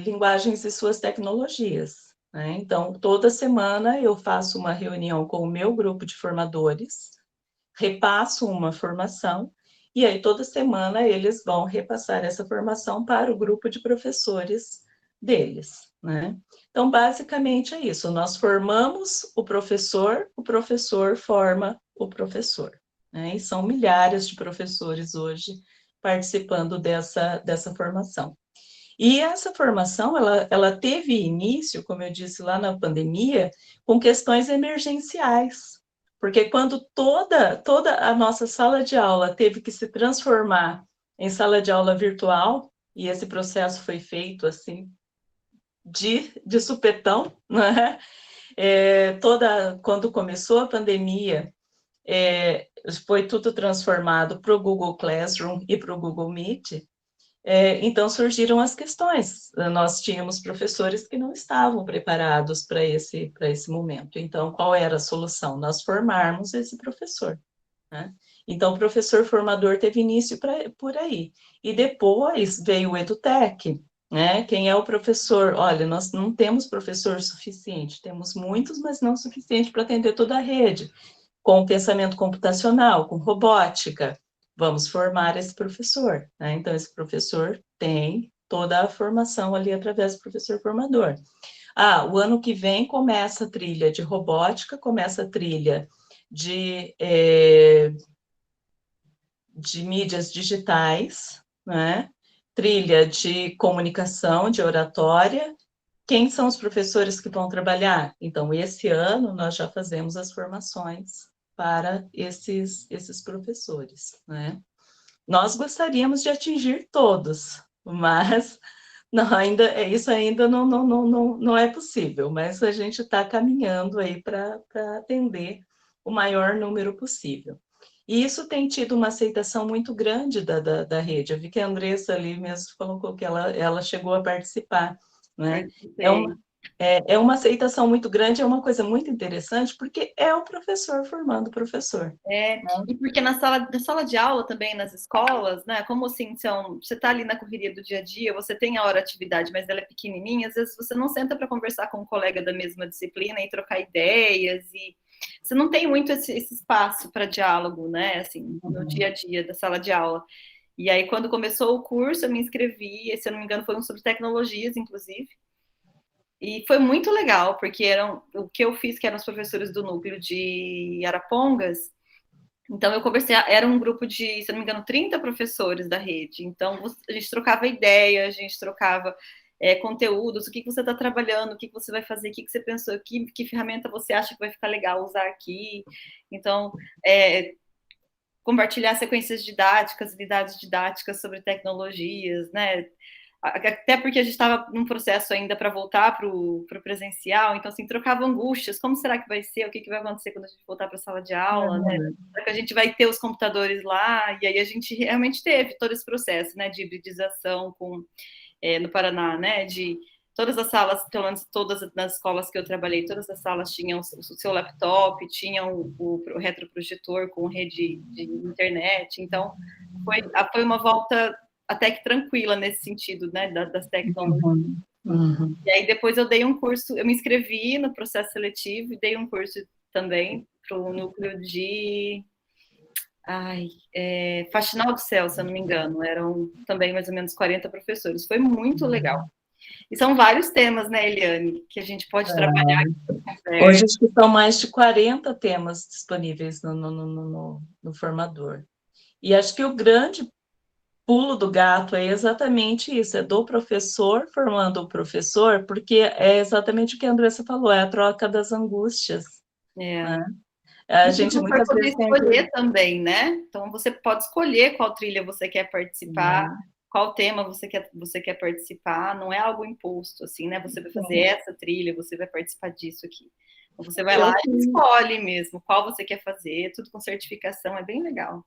linguagens e suas tecnologias, né? Então, toda semana eu faço uma reunião com o meu grupo de formadores, repasso uma formação, e aí toda semana eles vão repassar essa formação para o grupo de professores deles, né? Então, basicamente é isso, nós formamos o professor forma o professor, né? E são milhares de professores hoje participando dessa formação. E essa formação, ela teve início, como eu disse lá na pandemia, com questões emergenciais, porque quando toda a nossa sala de aula teve que se transformar em sala de aula virtual, e esse processo foi feito assim, de supetão, né? Quando começou a pandemia, foi tudo transformado para o Google Classroom e para o Google Meet. Então surgiram as questões. Nós tínhamos professores que não estavam preparados para esse momento. Então, qual era a solução? Nós formarmos esse professor, né? Então, o professor formador teve início por aí. E depois veio o EduTech, né? Quem é o professor? Olha, nós não temos professor suficiente, temos muitos, mas não suficiente para atender toda a rede, com pensamento computacional, com robótica. Vamos formar esse professor, né? Então, esse professor tem toda a formação ali através do professor formador. O ano que vem começa a trilha de robótica, começa a trilha de mídias digitais, né? Trilha de comunicação, de oratória. Quem são os professores que vão trabalhar? Então, esse ano nós já fazemos as formações para esses professores, né? Nós gostaríamos de atingir todos, mas isso ainda não é possível, mas a gente está caminhando aí para atender o maior número possível. E isso tem tido uma aceitação muito grande da rede. Eu vi que a Andressa ali mesmo colocou que ela chegou a participar, né? É uma aceitação muito grande, é uma coisa muito interessante, porque é o professor formando o professor. E porque na sala de aula também, nas escolas, né? Como assim, você está ali na correria do dia a dia, você tem a hora de atividade, mas ela é pequenininha, às vezes você não senta para conversar com um colega da mesma disciplina e trocar ideias, e você não tem muito esse espaço para diálogo, né? Assim, no dia a dia da sala de aula. E aí, quando começou o curso, eu me inscrevi, se eu não me engano, foi um sobre tecnologias, inclusive. E foi muito legal, porque o que eu fiz, que eram os professores do núcleo de Arapongas, então eu conversei, era um grupo de, se não me engano, 30 professores da rede. Então a gente trocava ideia, a gente trocava conteúdos, o que você está trabalhando, o que você vai fazer, o que você pensou, que ferramenta você acha que vai ficar legal usar aqui. Então, compartilhar sequências didáticas, unidades didáticas sobre tecnologias, né? Até porque a gente estava num processo ainda para voltar para o presencial, então, assim, trocava angústias, como será que vai ser, o que vai acontecer quando a gente voltar para a sala de aula, né? Será que a gente vai ter os computadores lá? E aí a gente realmente teve todo esse processo, né, de hibridização no Paraná, né, de todas as salas, pelo menos todas nas escolas que eu trabalhei, todas as salas tinham o seu laptop, tinham o retroprojetor com rede de internet, então foi uma volta até que tranquila nesse sentido, né, das tecnologias. E aí depois eu dei um curso, eu me inscrevi no processo seletivo e dei um curso também para o núcleo de Faxinal do Céu, se eu não me engano, eram também mais ou menos 40 professores, foi muito legal. E são vários temas, né, Eliane, que a gente pode trabalhar. Hoje acho que são mais de 40 temas disponíveis no formador. E acho que o grande pulo do gato é exatamente isso, é do professor formando o professor, porque é exatamente o que a Andressa falou, é a troca das angústias. Né? A gente muitas poder vezes escolher também, né? Então você pode escolher qual trilha você quer participar, qual tema você quer participar, não é algo imposto, assim, né? Você vai fazer essa trilha, você vai participar disso aqui. Então você vai lá e escolhe mesmo qual você quer fazer, tudo com certificação, é bem legal.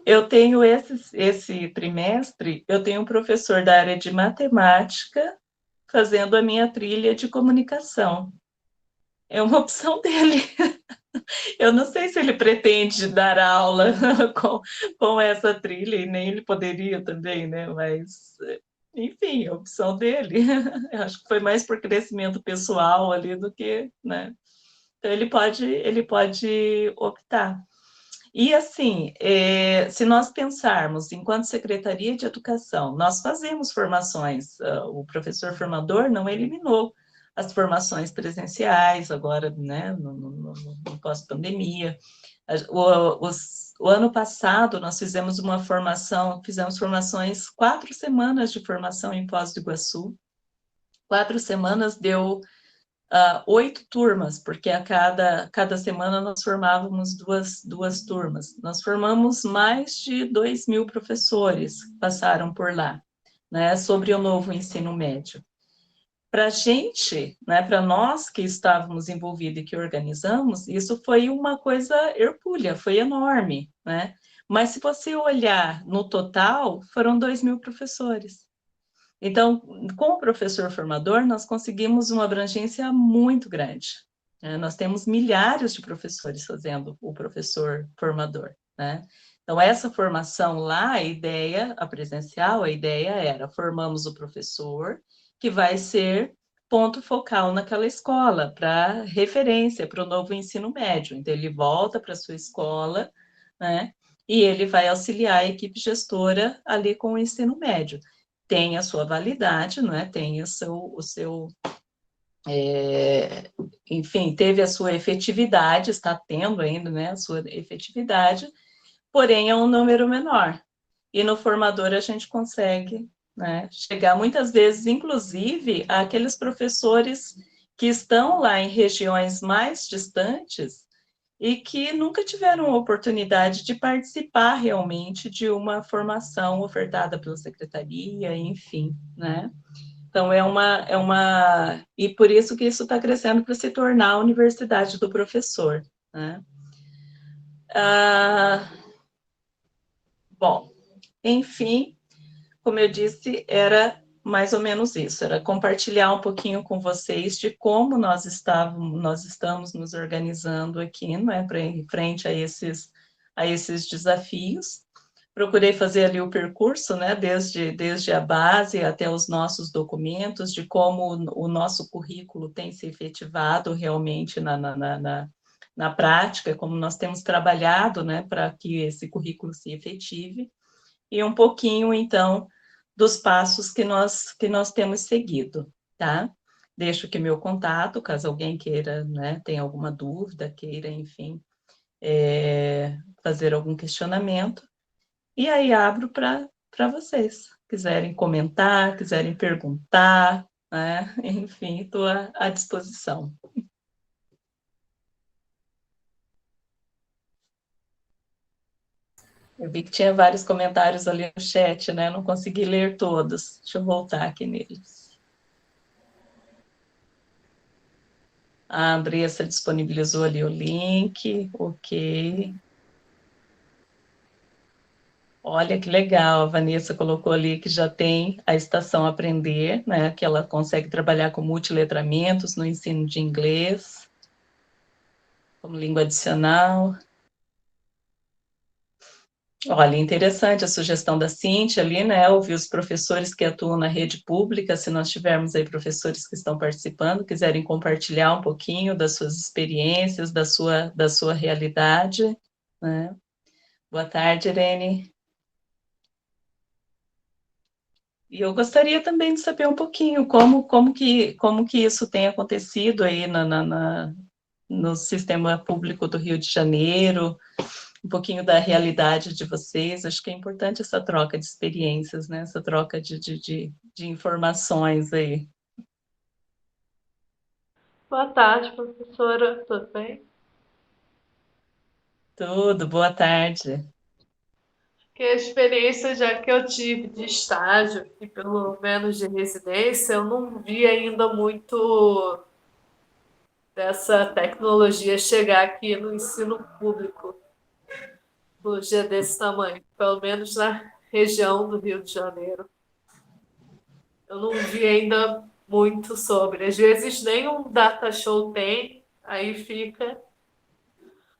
Eu tenho esse trimestre, eu tenho um professor da área de matemática fazendo a minha trilha de comunicação. É uma opção dele. Eu não sei se ele pretende dar aula com essa trilha, e nem ele poderia também, né? Mas, enfim, é a opção dele. Eu acho que foi mais por crescimento pessoal ali do que, né? Então, ele pode optar. E, assim, se nós pensarmos, enquanto Secretaria de Educação, nós fazemos formações, o professor formador não eliminou as formações presenciais, agora, né, no pós-pandemia. O ano passado, nós fizemos formações, 4 semanas de formação em Foz do Iguaçu. 4 semanas deu 8 turmas, porque a cada semana nós formávamos duas turmas. Nós formamos mais de 2.000 professores que passaram por lá, né, sobre o novo ensino médio. Para a gente, né, para nós que estávamos envolvidos e que organizamos, isso foi uma coisa hercúlea, foi enorme, né? Mas se você olhar no total, foram 2.000 professores. Então, com o professor formador, nós conseguimos uma abrangência muito grande. Nós temos milhares de professores fazendo o professor formador, né? Então, essa formação lá, a presencial, a ideia era, formamos o professor, que vai ser ponto focal naquela escola, para referência, para o novo ensino médio. Então, ele volta para a sua escola, né? E ele vai auxiliar a equipe gestora ali com o ensino médio. Tem a sua validade, não é? Tem enfim, teve a sua efetividade, está tendo ainda, né, a sua efetividade, porém é um número menor. E no formador a gente consegue, né, chegar muitas vezes, inclusive, àqueles professores que estão lá em regiões mais distantes e que nunca tiveram oportunidade de participar realmente de uma formação ofertada pela secretaria, enfim, né? Então, e por isso que isso está crescendo para se tornar a universidade do professor, né? Bom, enfim, como eu disse, era mais ou menos isso, era compartilhar um pouquinho com vocês de como nós estamos nos organizando aqui, né, para em frente a esses desafios. Procurei fazer ali o percurso, né, desde a base até os nossos documentos, de como o nosso currículo tem se efetivado realmente na prática, como nós temos trabalhado, né, para que esse currículo se efetive, e um pouquinho, então, dos passos que nós temos seguido, tá? Deixo aqui meu contato, caso alguém queira, né, tenha alguma dúvida, queira, enfim, fazer algum questionamento. E aí abro para vocês. Quiserem comentar, quiserem perguntar, né? Enfim, estou à disposição. Eu vi que tinha vários comentários ali no chat, né? Não consegui ler todos. Deixa eu voltar aqui neles. A Andressa disponibilizou ali o link, ok. Olha que legal, a Vanessa colocou ali que já tem a Estação Aprender, né? Que ela consegue trabalhar com multiletramentos no ensino de inglês, como língua adicional. Olha, interessante a sugestão da Cíntia ali, né? Ouvir os professores que atuam na rede pública, se nós tivermos aí professores que estão participando, quiserem compartilhar um pouquinho das suas experiências, da sua realidade, né? Boa tarde, Irene. E eu gostaria também de saber um pouquinho como que isso tem acontecido aí no sistema público do Rio de Janeiro, um pouquinho da realidade de vocês. Acho que é importante essa troca de experiências, né? Essa troca de informações aí. Boa tarde, professora. Tudo bem? Tudo, boa tarde. Que a experiência já que eu tive de estágio e pelo menos de residência, eu não vi ainda muito dessa tecnologia chegar aqui no ensino público, tecnologia desse tamanho, pelo menos na região do Rio de Janeiro. Eu não vi ainda muito sobre. Às vezes nem um data show tem, aí fica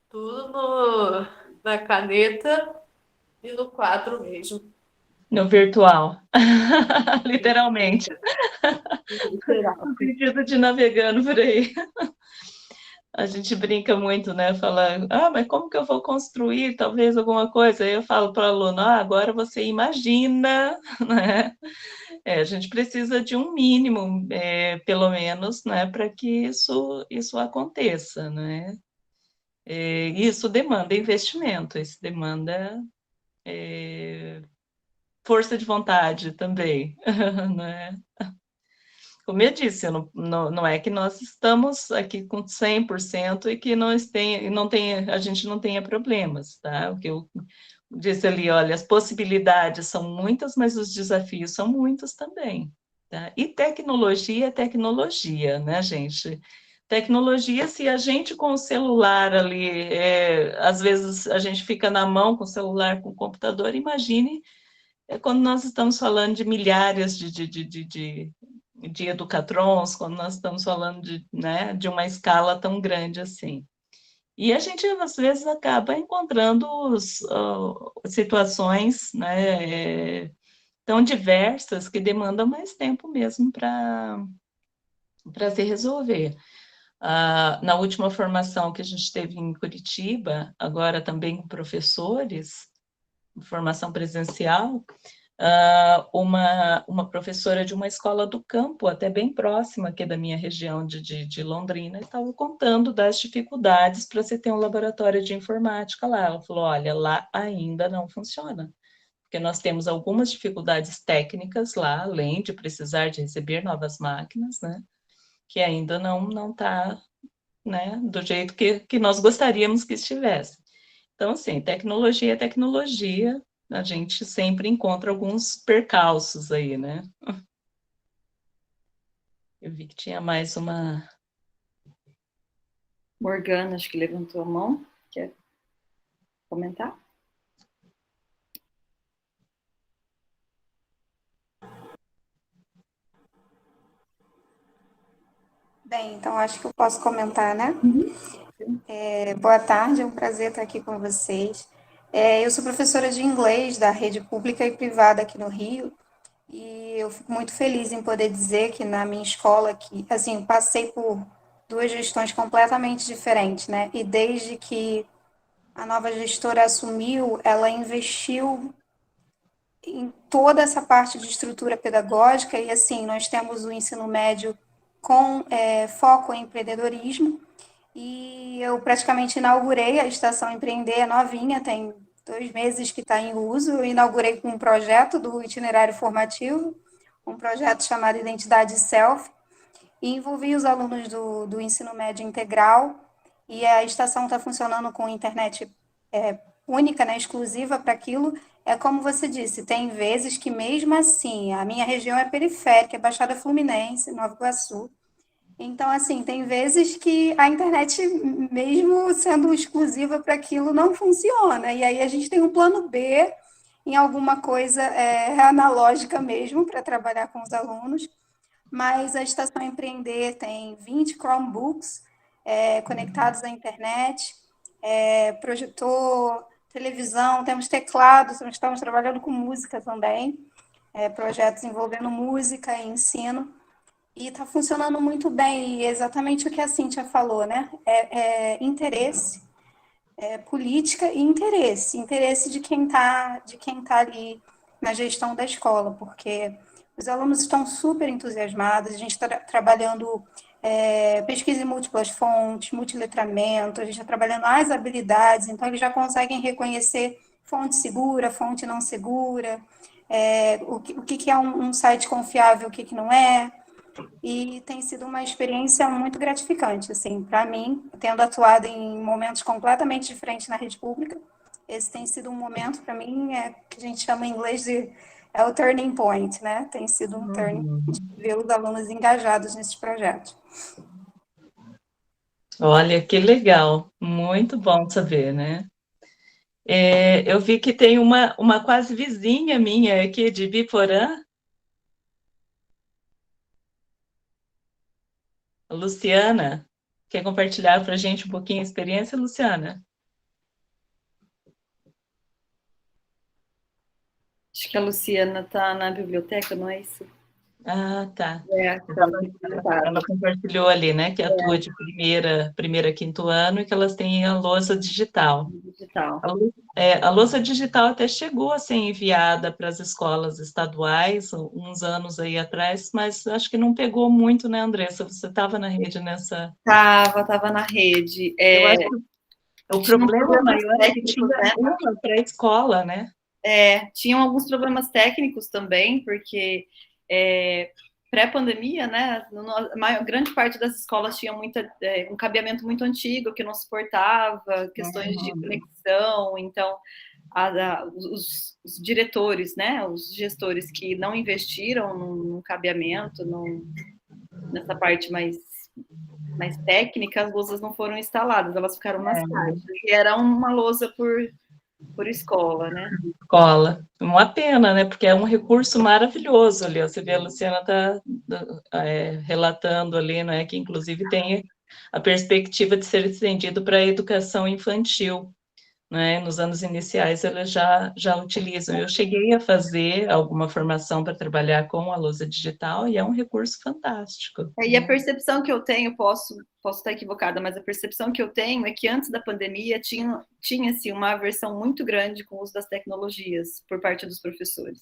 tudo na caneta e no quadro mesmo. No virtual. Literalmente. Literal. No sentido de navegando por aí. A gente brinca muito, né? Fala, mas como que eu vou construir talvez alguma coisa? Aí eu falo para o aluno, agora você imagina, né? A gente precisa de um mínimo, pelo menos, né, para que isso aconteça, né? Isso demanda investimento, isso demanda força de vontade também, né? Como eu disse, não é que nós estamos aqui com 100% e que a gente não tenha problemas, tá? O que eu disse ali, olha, as possibilidades são muitas, mas os desafios são muitos também, tá? E tecnologia é tecnologia, né, gente? Tecnologia, se a gente com o celular ali, às vezes a gente fica na mão com o celular, com o computador, imagine quando nós estamos falando de milhares de educatrons, quando nós estamos falando né, de uma escala tão grande assim. E a gente, às vezes, acaba encontrando situações, né, tão diversas que demandam mais tempo mesmo para se resolver. Na última formação que a gente teve em Curitiba, agora também com professores, formação presencial, uma professora de uma escola do campo, até bem próxima aqui da minha região de Londrina, estava contando das dificuldades para se ter um laboratório de informática lá. Ela falou, olha, lá ainda não funciona, porque nós temos algumas dificuldades técnicas lá, além de precisar de receber novas máquinas, né, que ainda não está, né, do jeito que nós gostaríamos que estivesse. Então, assim, tecnologia é tecnologia, a gente sempre encontra alguns percalços aí, né? Eu vi que tinha mais uma... Morgana, acho que levantou a mão. Quer comentar? Bem, então acho que eu posso comentar, né? Boa tarde, é um prazer estar aqui com vocês. Eu sou professora de inglês da rede pública e privada aqui no Rio, e eu fico muito feliz em poder dizer que na minha escola, que, assim, passei por duas gestões completamente diferentes, né? E desde que a nova gestora assumiu, ela investiu em toda essa parte de estrutura pedagógica, e assim, nós temos o ensino médio com foco em empreendedorismo, e eu praticamente inaugurei a Estação Empreender, é novinha, tem 2 meses que está em uso. Eu inaugurei com um projeto do itinerário formativo, um projeto chamado Identidade Self, e envolvi os alunos do ensino médio integral, e a estação está funcionando com internet única, né, exclusiva para aquilo. É como você disse, tem vezes que mesmo assim, a minha região é periférica, é Baixada Fluminense, Nova Iguaçu, então, assim, tem vezes que a internet, mesmo sendo exclusiva para aquilo, não funciona. E aí a gente tem um plano B em alguma coisa analógica mesmo para trabalhar com os alunos. Mas a Estação Empreender tem 20 Chromebooks conectados à internet, projetor, televisão, temos teclados, nós estamos trabalhando com música também, projetos envolvendo música e ensino. E está funcionando muito bem, e exatamente o que a Cíntia falou, né? Interesse, política e interesse de quem tá ali na gestão da escola, porque os alunos estão super entusiasmados, a gente está trabalhando pesquisa em múltiplas fontes, multiletramento, a gente está trabalhando as habilidades, então eles já conseguem reconhecer fonte segura, fonte não segura, o que é um site confiável, o que não é. E tem sido uma experiência muito gratificante, assim, para mim, tendo atuado em momentos completamente diferentes na rede pública. Esse tem sido um momento, para mim, que a gente chama em inglês de o turning point, né? Tem sido um turning point, ver os alunos engajados nesses projetos. Olha, que legal, muito bom saber, né? Eu vi que tem uma quase vizinha minha aqui de Biporã, a Luciana. Quer compartilhar para a gente um pouquinho a experiência, Luciana? Acho que a Luciana está na biblioteca, não é isso? Ah, tá. Tá. Ela compartilhou ali, né, que atua de primeira a quinto ano e que elas têm a lousa digital. Digital. A lousa digital até chegou a ser enviada para as escolas estaduais uns anos aí atrás, mas acho que não pegou muito, né, Andressa? Você estava na rede nessa... Tava na rede. Eu acho que o problema maior é que tinha né? uma para a escola, né? Tinham alguns problemas técnicos também, porque pré-pandemia, né, grande parte das escolas tinha um cabeamento muito antigo, que não suportava questões de conexão, então os diretores, né, os gestores que não investiram no cabeamento, nessa parte mais técnica, as lousas não foram instaladas, elas ficaram nas caixas, e era uma lousa por escola, né? Escola. Uma pena, né? Porque é um recurso maravilhoso ali. Você vê, a Luciana está relatando ali, né? Que inclusive tem a perspectiva de ser estendido para a educação infantil, né? Nos anos iniciais elas já utilizam. Eu cheguei a fazer alguma formação para trabalhar com a lousa digital e é um recurso fantástico. E a percepção que eu tenho, posso estar equivocada, mas a percepção que eu tenho é que antes da pandemia tinha-se uma aversão muito grande com o uso das tecnologias por parte dos professores.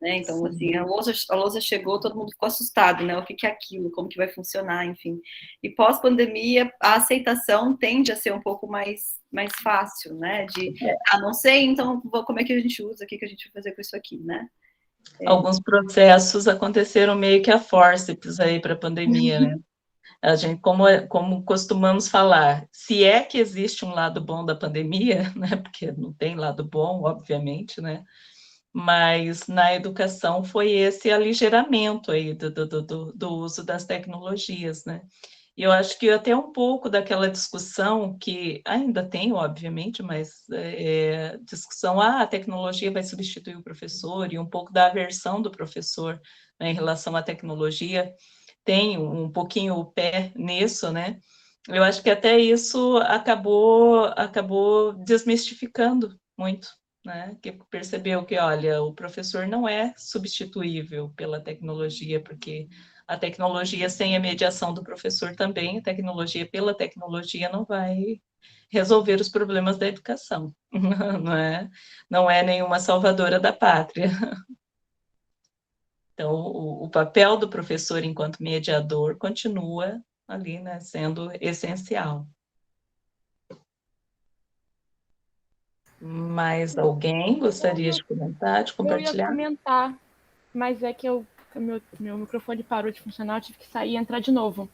Né? Então, assim, a lousa chegou, todo mundo ficou assustado, né? O que é aquilo, como que vai funcionar, enfim. E pós-pandemia, a aceitação tende a ser um pouco mais fácil, né? Não sei, então como é que a gente usa, o que a gente vai fazer com isso aqui, né? Alguns processos aconteceram meio que a fórceps aí para a pandemia, né? A gente, como costumamos falar, se é que existe um lado bom da pandemia, né? Porque não tem lado bom, obviamente, né? Mas na educação foi esse aligeramento aí do uso das tecnologias, né? E eu acho que até um pouco daquela discussão que ainda tem, obviamente, mas discussão, a tecnologia vai substituir o professor, e um pouco da aversão do professor, né, em relação à tecnologia, tem um pouquinho o pé nisso, né? Eu acho que até isso acabou desmistificando muito, né? Que percebeu que, olha, o professor não é substituível pela tecnologia, porque a tecnologia sem a mediação do professor também, a tecnologia pela tecnologia não vai resolver os problemas da educação, não é nenhuma salvadora da pátria. Então, o papel do professor enquanto mediador continua ali, né, sendo essencial. Mais alguém gostaria de comentar, de Eu ia compartilhar? comentar, mas é que meu microfone parou de funcionar, eu tive que sair e entrar de novo.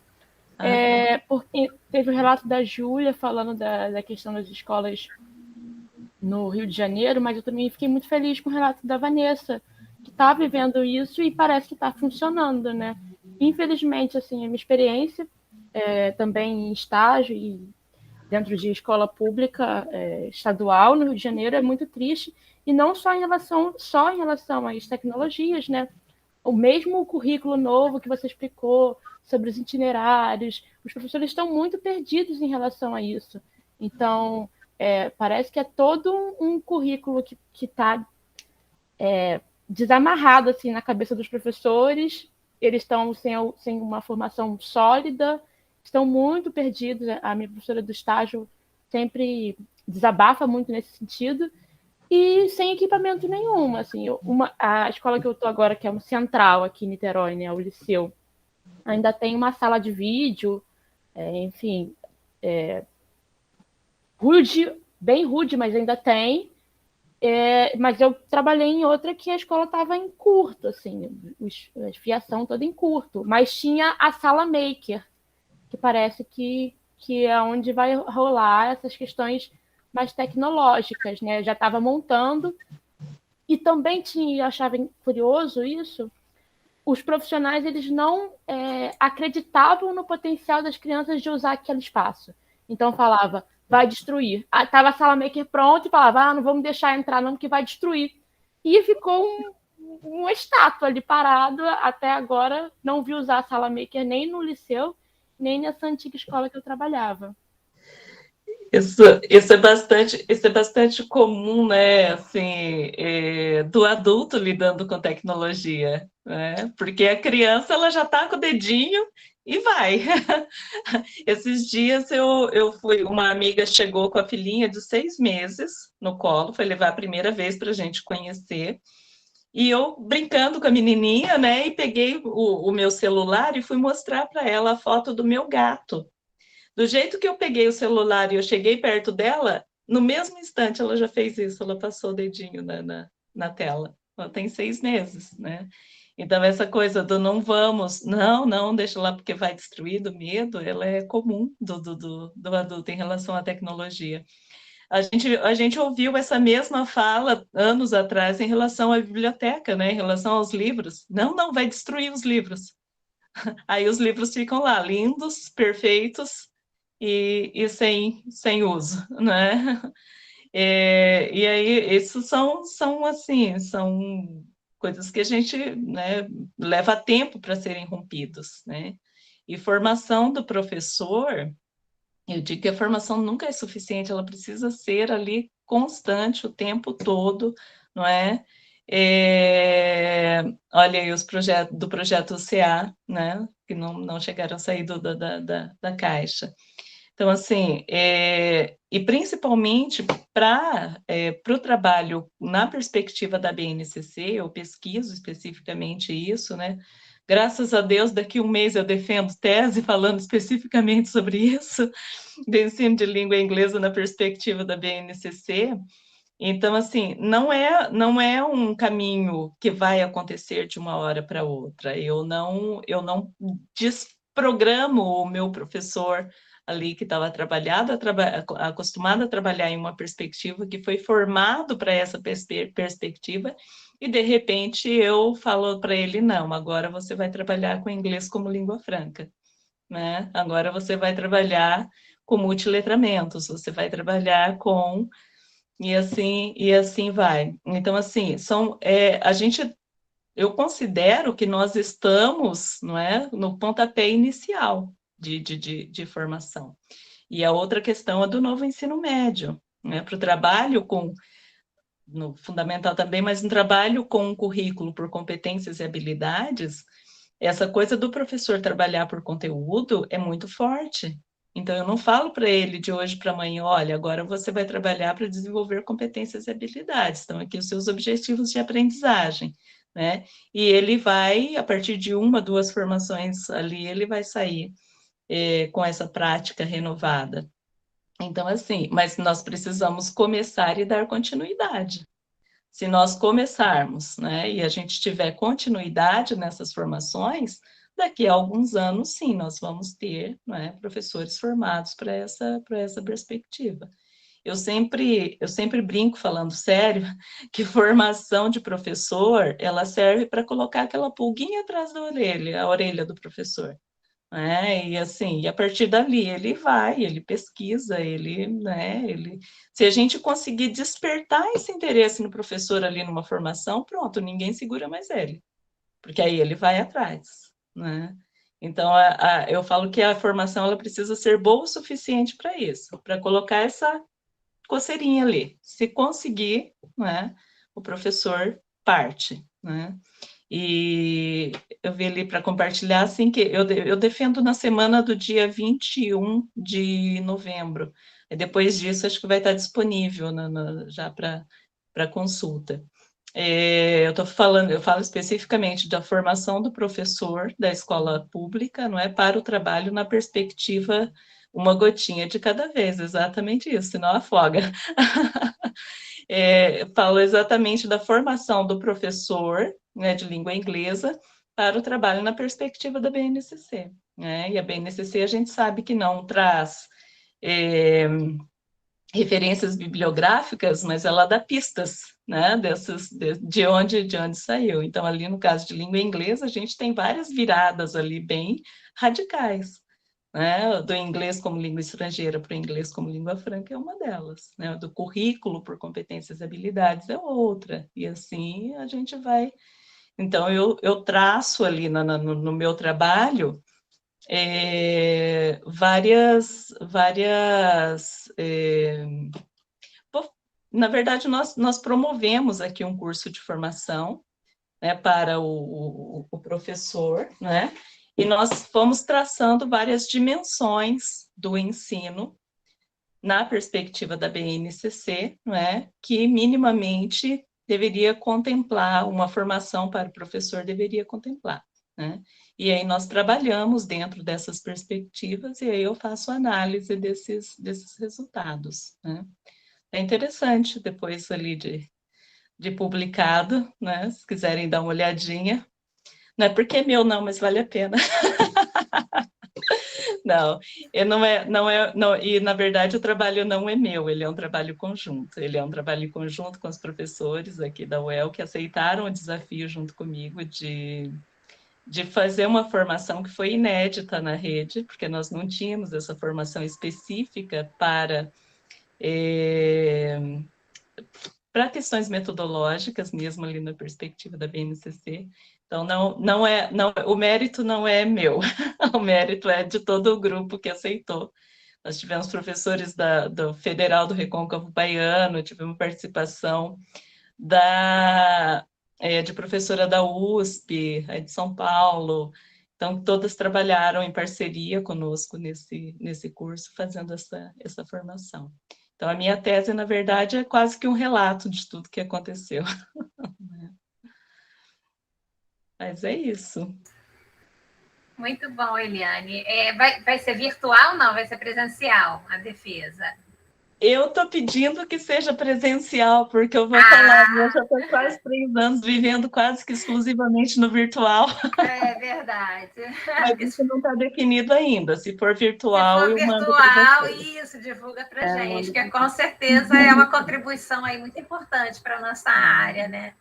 Porque teve o relato da Júlia falando da questão das escolas no Rio de Janeiro, mas eu também fiquei muito feliz com o relato da Vanessa, que está vivendo isso e parece que está funcionando, né? Infelizmente, assim, a minha experiência também em estágio e dentro de escola pública estadual no Rio de Janeiro é muito triste, e não só em relação às tecnologias, né? O mesmo currículo novo que você explicou sobre os itinerários, os professores estão muito perdidos em relação a isso. Então, parece que é todo um currículo que está desamarrado assim, na cabeça dos professores, eles estão sem uma formação sólida, estão muito perdidos. A minha professora do estágio sempre desabafa muito nesse sentido, e sem equipamento nenhum. Assim, a escola que eu estou agora, que é uma central aqui em Niterói, né, o Liceu, ainda tem uma sala de vídeo, enfim, rude, bem rude, mas ainda tem. Mas eu trabalhei em outra que a escola estava em curto, assim, a fiação toda em curto, mas tinha a sala maker, que parece que é onde vai rolar essas questões mais tecnológicas, né? Eu já estava montando, e também eu achava curioso isso, os profissionais eles não acreditavam no potencial das crianças de usar aquele espaço. Então falava, vai destruir. Estava a sala maker pronta e falava, não vamos deixar entrar não, que vai destruir. E ficou uma estátua ali parado. Até agora não vi usar a sala maker nem no liceu, nem nessa antiga escola que eu trabalhava. Isso é bastante comum, né? Assim, do adulto lidando com tecnologia, né? Porque a criança ela já está com o dedinho e vai. Esses dias eu fui, uma amiga chegou com a filhinha de 6 meses no colo, foi levar a primeira vez para a gente conhecer. E eu brincando com a menininha, né? E peguei o meu celular e fui mostrar para ela a foto do meu gato. Do jeito que eu peguei o celular e eu cheguei perto dela, no mesmo instante ela já fez isso, ela passou o dedinho na tela. Ela tem 6 meses, né? Então, essa coisa do não vamos, não, deixa lá porque vai destruir, do medo, ela é comum do adulto em relação à tecnologia. A gente ouviu essa mesma fala anos atrás em relação à biblioteca, né? Em relação aos livros. Não, vai destruir os livros. Aí os livros ficam lá, lindos, perfeitos, e sem uso, né? E aí, isso são assim, são coisas que a gente, né, leva tempo para serem rompidos, né? E formação do professor, eu digo que a formação nunca é suficiente, ela precisa ser ali constante o tempo todo, não é? Olha aí os projetos do projeto CA, né? Que não chegaram a sair da caixa. Então, assim, e principalmente para o trabalho na perspectiva da BNCC, eu pesquiso especificamente isso, né? Graças a Deus, daqui a um mês eu defendo tese falando especificamente sobre isso, do ensino de língua inglesa na perspectiva da BNCC. Então, assim, não é um caminho que vai acontecer de uma hora para outra. Eu não desprogramo o meu professor ali que estava acostumado a trabalhar em uma perspectiva, que foi formado para essa perspectiva, e de repente eu falo para ele, não, agora você vai trabalhar com inglês como língua franca, né? Agora você vai trabalhar com multiletramentos, você vai trabalhar com... E assim vai. Então, assim, a gente eu considero que nós estamos, não é, no pontapé inicial de formação. E a outra questão é do novo ensino médio, né, para o trabalho no fundamental também, mas no trabalho com um currículo por competências e habilidades, essa coisa do professor trabalhar por conteúdo é muito forte. Então, eu não falo para ele de hoje para amanhã, olha, agora você vai trabalhar para desenvolver competências e habilidades. Então, aqui os seus objetivos de aprendizagem, né? E ele vai, a partir de 1, 2 formações ali, ele vai sair com essa prática renovada. Então, assim, mas nós precisamos começar e dar continuidade. Se nós começarmos, né, e a gente tiver continuidade nessas formações, daqui a alguns anos, sim, nós vamos ter, né, professores formados para essa perspectiva. Eu sempre brinco, falando sério, que formação de professor, ela serve para colocar aquela pulguinha atrás da orelha, a orelha do professor. E assim, e a partir dali ele pesquisa, né, se a gente conseguir despertar esse interesse no professor ali numa formação, pronto, ninguém segura mais ele, porque aí ele vai atrás, né? Então, eu falo que a formação ela precisa ser boa o suficiente para isso, para colocar essa coceirinha ali. Se conseguir, né, o professor parte, né? E eu vi ali para compartilhar, assim, que eu defendo na semana do dia 21 de novembro. E depois disso, acho que vai estar disponível já para consulta. Eu falo especificamente da formação do professor da escola pública, não é, para o trabalho na perspectiva uma gotinha de cada vez, exatamente isso, senão afoga. Falo exatamente da formação do professor, né, de língua inglesa para o trabalho na perspectiva da BNCC. Né? E a BNCC a gente sabe que não traz referências bibliográficas, mas ela dá pistas, né, de onde saiu. Então, ali no caso de língua inglesa, a gente tem várias viradas ali bem radicais. Né, do inglês como língua estrangeira para o inglês como língua franca é uma delas, né, do currículo por competências e habilidades é outra, e assim a gente vai. Então, eu traço ali no meu trabalho na verdade, nós promovemos aqui um curso de formação, né, para o professor, né? E nós fomos traçando várias dimensões do ensino na perspectiva da BNCC, né, que minimamente deveria contemplar, uma formação para o professor deveria contemplar. Né? E aí nós trabalhamos dentro dessas perspectivas e aí eu faço análise desses resultados. Né? É interessante depois ali de publicado, né? Se quiserem dar uma olhadinha. Não é porque é meu, não, mas vale a pena. Não, e na verdade o trabalho não é meu, ele é um trabalho conjunto. Ele é um trabalho conjunto com os professores aqui da UEL que aceitaram o desafio junto comigo de fazer uma formação que foi inédita na rede, porque nós não tínhamos essa formação específica para questões metodológicas, mesmo ali na perspectiva da BNCC. Então, o mérito não é meu, o mérito é de todo o grupo que aceitou. Nós tivemos professores do Federal do Recôncavo Baiano, tivemos participação de professora da USP, de São Paulo. Então, todas trabalharam em parceria conosco nesse curso, fazendo essa formação. Então, a minha tese, na verdade, é quase que um relato de tudo que aconteceu. Mas é isso. Muito bom, Eliane. Vai ser virtual ou não? Vai ser presencial a defesa? Eu estou pedindo que seja presencial, porque eu vou falar, eu já estou quase 3 anos vivendo quase que exclusivamente no virtual. É verdade. Mas isso não está definido ainda. Se for virtual, eu mando para vocês. Isso, divulga para a gente, que com certeza é uma contribuição aí muito importante para a nossa área, né?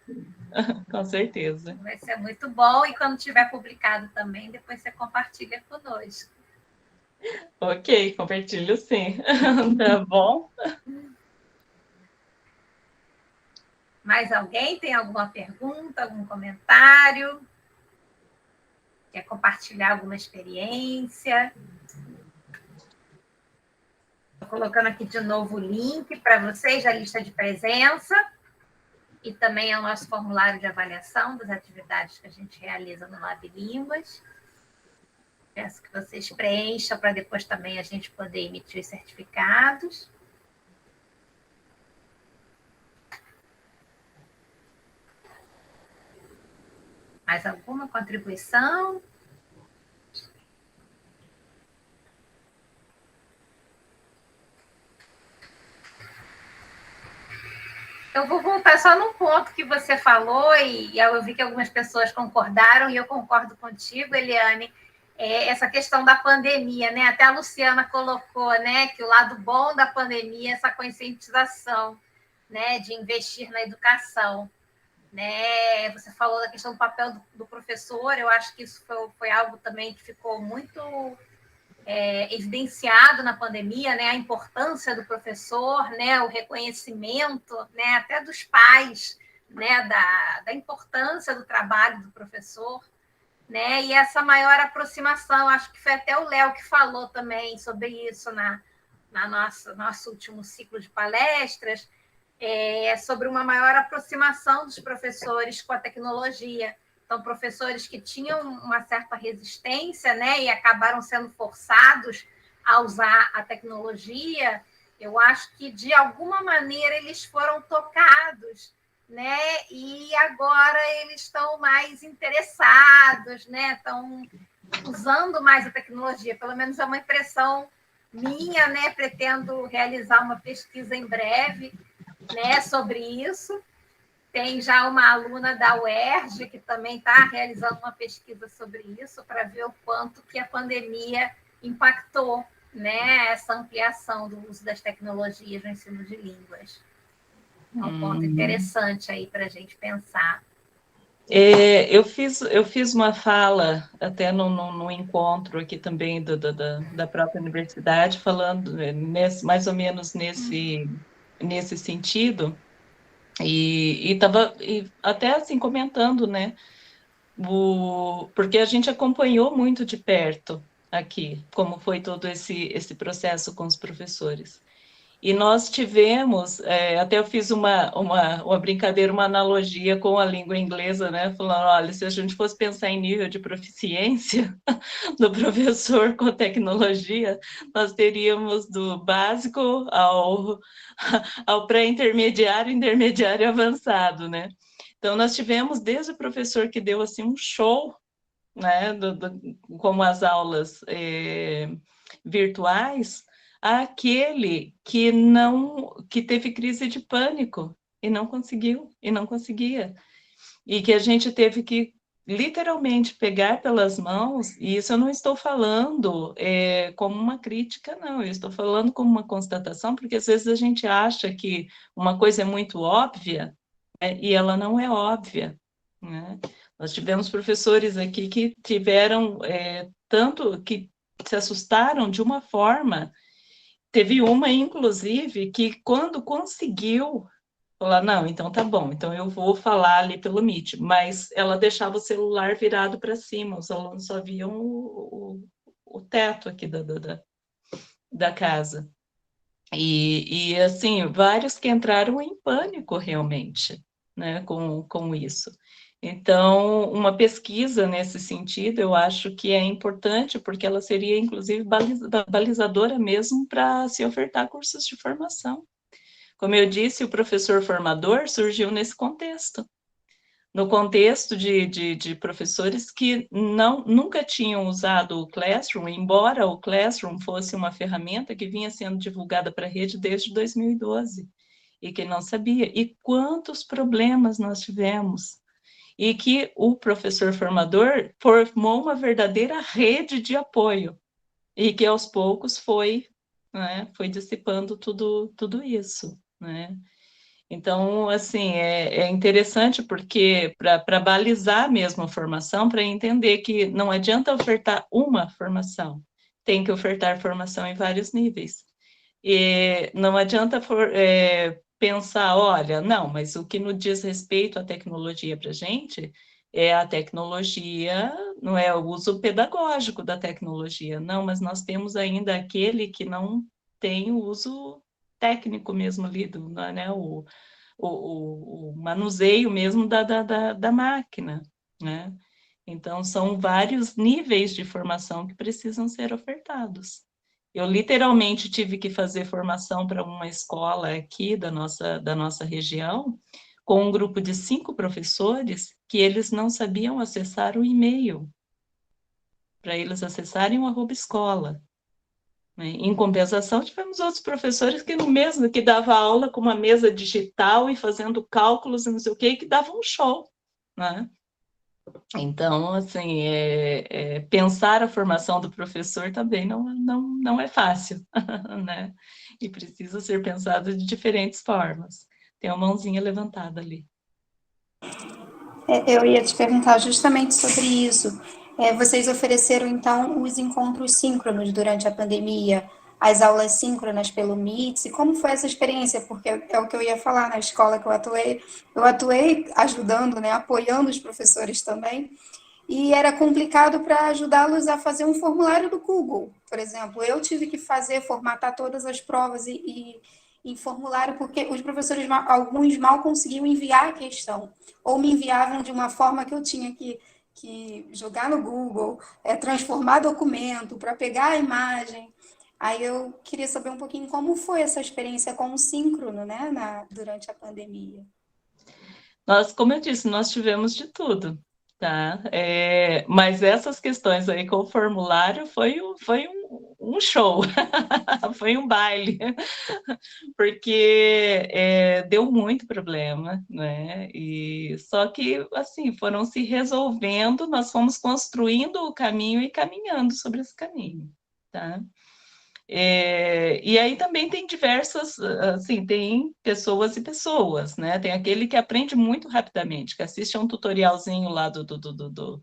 Com certeza. Vai ser muito bom, e quando tiver publicado também, depois você compartilha conosco. Ok, compartilho sim. Tá bom? Mais alguém tem alguma pergunta, algum comentário? Quer compartilhar alguma experiência? Estou colocando aqui de novo o link para vocês da lista de presença e também é o nosso formulário de avaliação das atividades que a gente realiza no Lab Línguas. Peço que vocês preencham para depois também a gente poder emitir os certificados. Mais alguma contribuição? Eu vou voltar só num ponto que você falou, e eu vi que algumas pessoas concordaram, e eu concordo contigo, Eliane, essa questão da pandemia, né? Até a Luciana colocou, né, que o lado bom da pandemia é essa conscientização, né, de investir na educação. Né? Você falou da questão do papel do professor, eu acho que isso foi algo também que ficou muito evidenciado na pandemia, né? A importância do professor, né? O reconhecimento, né? Até dos pais, né? Da importância do trabalho do professor, né? E essa maior aproximação, acho que foi até o Léo que falou também sobre isso na nosso último ciclo de palestras, sobre uma maior aproximação dos professores com a tecnologia. Então, professores que tinham uma certa resistência, né, e acabaram sendo forçados a usar a tecnologia, eu acho que, de alguma maneira, eles foram tocados, né, e agora eles estão mais interessados, né, estão usando mais a tecnologia, pelo menos é uma impressão minha, né, pretendo realizar uma pesquisa em breve, né, sobre isso. Tem já uma aluna da UERJ que também está realizando uma pesquisa sobre isso, para ver o quanto que a pandemia impactou, né, essa ampliação do uso das tecnologias no ensino de línguas. É um ponto interessante aí para a gente pensar. Eu fiz uma fala até no encontro aqui também da própria universidade, falando mais ou menos nesse sentido, e estava até assim comentando, né? Porque a gente acompanhou muito de perto aqui como foi todo esse processo com os professores. E nós tivemos, até eu fiz uma brincadeira, uma analogia com a língua inglesa, né? Falando, olha, se a gente fosse pensar em nível de proficiência do professor com tecnologia, nós teríamos do básico ao pré-intermediário, intermediário e avançado, né? Então, nós tivemos desde o professor que deu assim um show, né? Como as aulas virtuais, aquele que teve crise de pânico e não conseguia, e que a gente teve que literalmente pegar pelas mãos, e isso eu não estou falando como uma crítica, não, eu estou falando como uma constatação, porque às vezes a gente acha que uma coisa é muito óbvia, e ela não é óbvia, né? Nós tivemos professores aqui que tiveram tanto que se assustaram de uma forma. Teve uma, inclusive, que quando conseguiu falar, não, então tá bom, então eu vou falar ali pelo Meet, mas ela deixava o celular virado para cima, os alunos só viam o teto aqui da casa. E, assim, vários que entraram em pânico, realmente, né, com isso. Então, uma pesquisa nesse sentido, eu acho que é importante, porque ela seria, inclusive, balizadora mesmo para se ofertar cursos de formação. Como eu disse, o professor formador surgiu nesse contexto, no contexto de professores que nunca tinham usado o Classroom, embora o Classroom fosse uma ferramenta que vinha sendo divulgada para a rede desde 2012, e que não sabia. E quantos problemas nós tivemos, e que o professor formador formou uma verdadeira rede de apoio, e que aos poucos foi dissipando tudo isso, né? Então, assim, é interessante porque para balizar mesmo a formação, para entender que não adianta ofertar uma formação, tem que ofertar formação em vários níveis. E não adianta pensar, olha, não, mas o que nos diz respeito à tecnologia para a gente é a tecnologia, não é o uso pedagógico da tecnologia, não, mas nós temos ainda aquele que não tem o uso técnico mesmo ali, né, o manuseio mesmo da máquina, né? Então, são vários níveis de formação que precisam ser ofertados. Eu literalmente tive que fazer formação para uma escola aqui da nossa região, com um grupo de 5 professores que eles não sabiam acessar o e-mail, para eles acessarem o @escola. Em compensação, tivemos outros professores que no mesmo que dava aula com uma mesa digital e fazendo cálculos e não sei o quê, que davam um show, né? Então, assim, pensar a formação do professor também não é fácil, né? E precisa ser pensado de diferentes formas. Tem uma mãozinha levantada ali. Eu ia te perguntar justamente sobre isso. Vocês ofereceram, então, os encontros síncronos durante a pandemia, as aulas síncronas pelo Meet, e como foi essa experiência? Porque é o que eu ia falar na escola que eu atuei ajudando, né, apoiando os professores também, e era complicado para ajudá-los a fazer um formulário do Google, por exemplo. Eu tive que formatar todas as provas em formulário, porque os professores, alguns mal conseguiam enviar a questão, ou me enviavam de uma forma que eu tinha que jogar no Google, transformar documento para pegar a imagem. Aí eu queria saber um pouquinho como foi essa experiência com o síncrono, né, durante a pandemia. Como eu disse, nós tivemos de tudo, tá? Mas essas questões aí com o formulário foi um show, foi um baile, porque deu muito problema, né? E só que assim foram se resolvendo, nós fomos construindo o caminho e caminhando sobre esse caminho, tá? E aí também tem diversas, assim, tem pessoas e pessoas, né? Tem aquele que aprende muito rapidamente, que assiste a um tutorialzinho lá do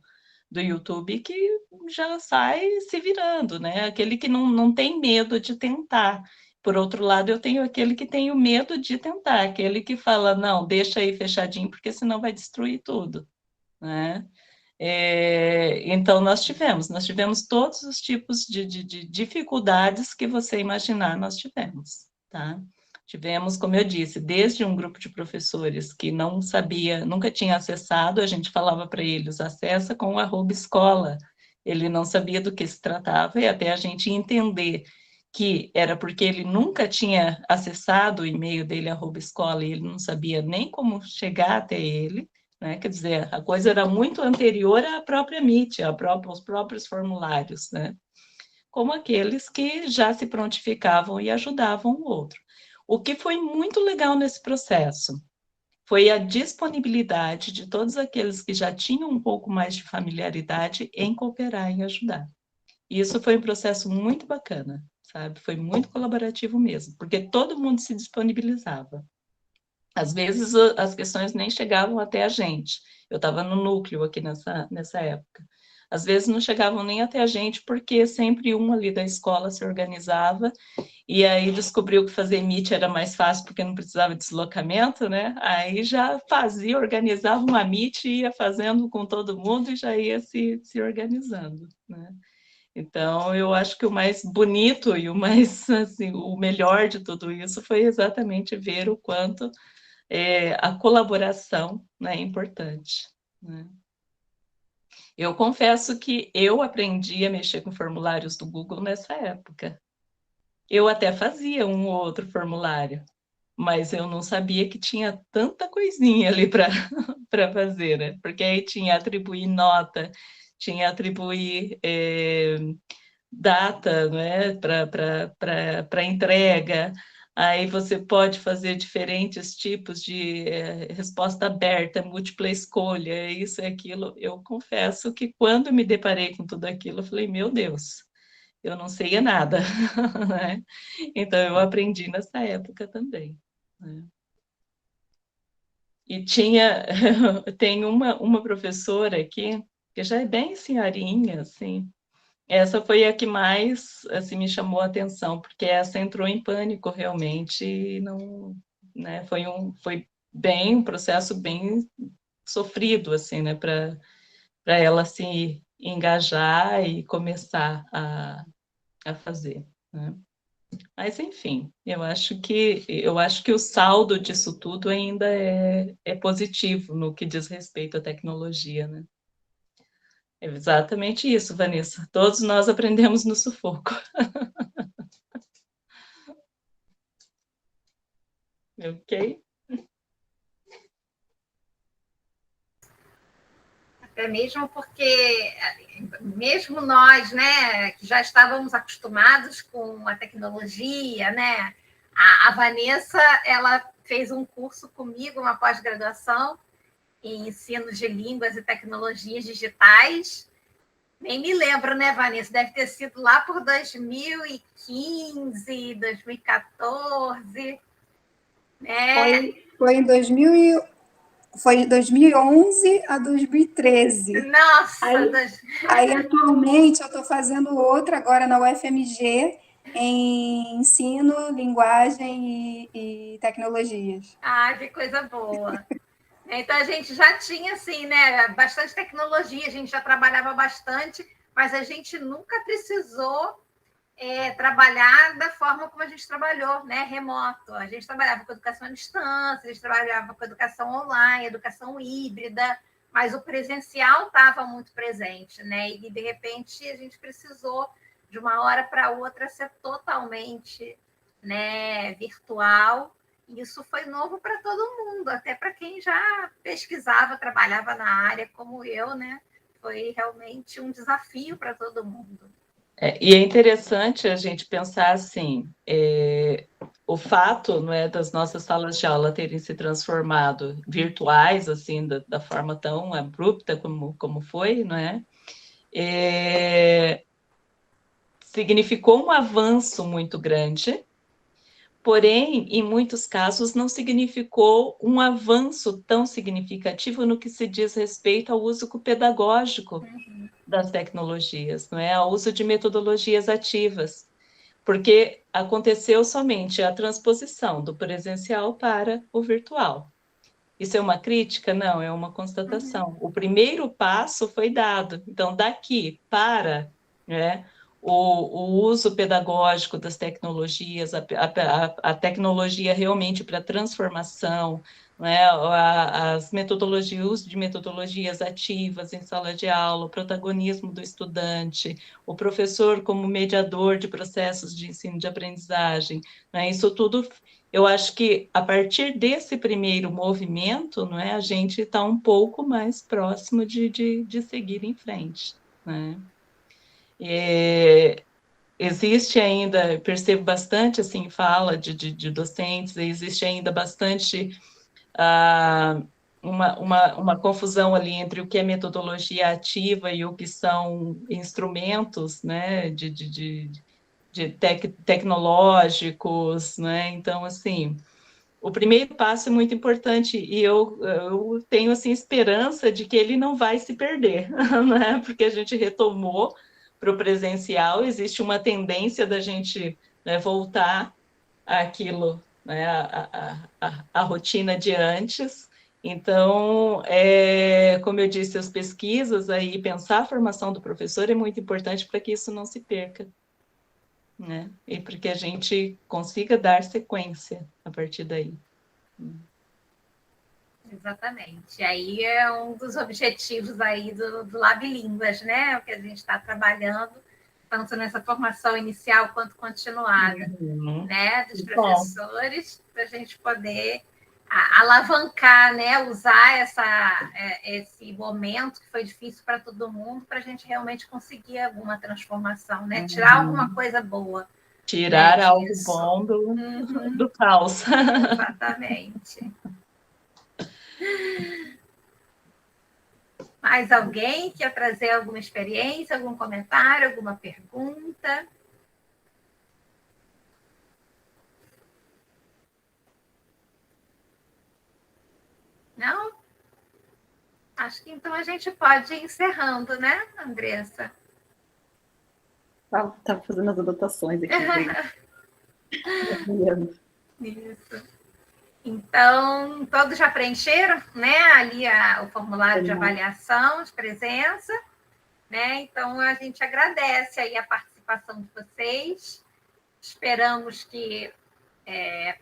YouTube que já sai se virando, né? Aquele que não tem medo de tentar. Por outro lado, eu tenho aquele que tem o medo de tentar, aquele que fala, não, deixa aí fechadinho, porque senão vai destruir tudo, né? Então, nós tivemos todos os tipos de dificuldades que você imaginar, nós tivemos, tá? Tivemos, como eu disse, desde um grupo de professores que não sabia, nunca tinha acessado, a gente falava para eles, acessa com o @escola, ele não sabia do que se tratava, e até a gente entender que era porque ele nunca tinha acessado o e-mail dele, @escola, e ele não sabia nem como chegar até ele, né? Quer dizer, a coisa era muito anterior à própria Meet, aos próprios formulários, né? Como aqueles que já se prontificavam e ajudavam o outro. O que foi muito legal nesse processo foi a disponibilidade de todos aqueles que já tinham um pouco mais de familiaridade em cooperar e ajudar. E isso foi um processo muito bacana, sabe? Foi muito colaborativo mesmo, porque todo mundo se disponibilizava. Às vezes as questões nem chegavam até a gente. Eu estava no núcleo aqui nessa época. Às vezes não chegavam nem até a gente, porque sempre um ali da escola se organizava e aí descobriu que fazer Meet era mais fácil porque não precisava de deslocamento, né? Aí já fazia, organizava uma Meet, ia fazendo com todo mundo e já ia se organizando, né? Então, eu acho que o mais bonito e o mais, assim, o melhor de tudo isso foi exatamente ver o quanto a colaboração, né, é importante, né? Eu confesso que eu aprendi a mexer com formulários do Google nessa época. Eu até fazia um ou outro formulário, mas eu não sabia que tinha tanta coisinha ali para fazer, né? Porque aí tinha atribuir nota, tinha atribuir data, né, para entrega. Aí você pode fazer diferentes tipos de resposta aberta, múltipla escolha, isso e aquilo. Eu confesso que quando me deparei com tudo aquilo, eu falei, meu Deus, eu não sei nada, né? Então eu aprendi nessa época também, né? E tem uma professora aqui, que já é bem senhorinha, assim, essa foi a que mais assim, me chamou a atenção, porque essa entrou em pânico realmente e né? Foi bem um processo bem sofrido, assim, né? Para ela se engajar e começar a fazer, né? Mas, enfim, eu acho que o saldo disso tudo ainda é positivo no que diz respeito à tecnologia, né? É exatamente isso, Vanessa. Todos nós aprendemos no sufoco. Ok? Até mesmo porque, mesmo nós, né, que já estávamos acostumados com a tecnologia, né, a Vanessa, ela fez um curso comigo, uma pós-graduação em ensino de línguas e tecnologias digitais. Nem me lembro, né, Vanessa? Deve ter sido lá por 2015, 2014, né? Foi em 2011 a 2013. Nossa! Aí atualmente, eu estou fazendo outra agora na UFMG, em ensino, linguagem e tecnologias. Ah, que coisa boa! Então, a gente já tinha, assim, né, bastante tecnologia, a gente já trabalhava bastante, mas a gente nunca precisou trabalhar da forma como a gente trabalhou, né, remoto. A gente trabalhava com educação à distância, a gente trabalhava com educação online, educação híbrida, mas o presencial estava muito presente, né? E, de repente, a gente precisou, de uma hora para outra, ser totalmente, né, virtual. E isso foi novo para todo mundo, até para quem já pesquisava, trabalhava na área, como eu, né? Foi realmente um desafio para todo mundo. E é interessante a gente pensar assim, o fato, não é, das nossas salas de aula terem se transformado virtuais, assim, da forma tão abrupta como foi, não é? Significou um avanço muito grande, porém, em muitos casos, não significou um avanço tão significativo no que se diz respeito ao uso pedagógico das tecnologias, não é? Ao uso de metodologias ativas, porque aconteceu somente a transposição do presencial para o virtual. Isso é uma crítica? Não, é uma constatação. O primeiro passo foi dado. Então, daqui para, né, o uso pedagógico das tecnologias, a tecnologia realmente para transformação, né, as metodologias, o uso de metodologias ativas em sala de aula, o protagonismo do estudante, o professor como mediador de processos de ensino de aprendizagem, né, isso tudo. Eu acho que a partir desse primeiro movimento, não é, a gente está um pouco mais próximo de seguir em frente, né? Existe ainda, percebo bastante assim, fala de docentes, existe ainda bastante uma confusão ali entre o que é metodologia ativa e o que são instrumentos, né, tecnológicos, né? Então, assim, o primeiro passo é muito importante e eu tenho assim esperança de que ele não vai se perder, né? Porque a gente retomou para o presencial, existe uma tendência da gente, né, voltar àquilo, né, a rotina de antes. Então, como eu disse, as pesquisas aí, pensar a formação do professor é muito importante para que isso não se perca, né? E para que a gente consiga dar sequência a partir daí. Exatamente. Aí é um dos objetivos aí do Lab Línguas, né? O que a gente está trabalhando, tanto nessa formação inicial quanto continuada, né? Dos professores, para a gente poder alavancar, né? Usar esse momento que foi difícil para todo mundo, para a gente realmente conseguir alguma transformação, né? Tirar alguma coisa boa. Tirar algo bom do caos. Exatamente. Mais alguém quer trazer alguma experiência, algum comentário, alguma pergunta? Não? Acho que então a gente pode ir encerrando, né, Andressa? Estava fazendo as anotações aqui. Isso. Então, todos já preencheram, né, ali o formulário de avaliação de presença, né? Então, a gente agradece aí a participação de vocês. Esperamos que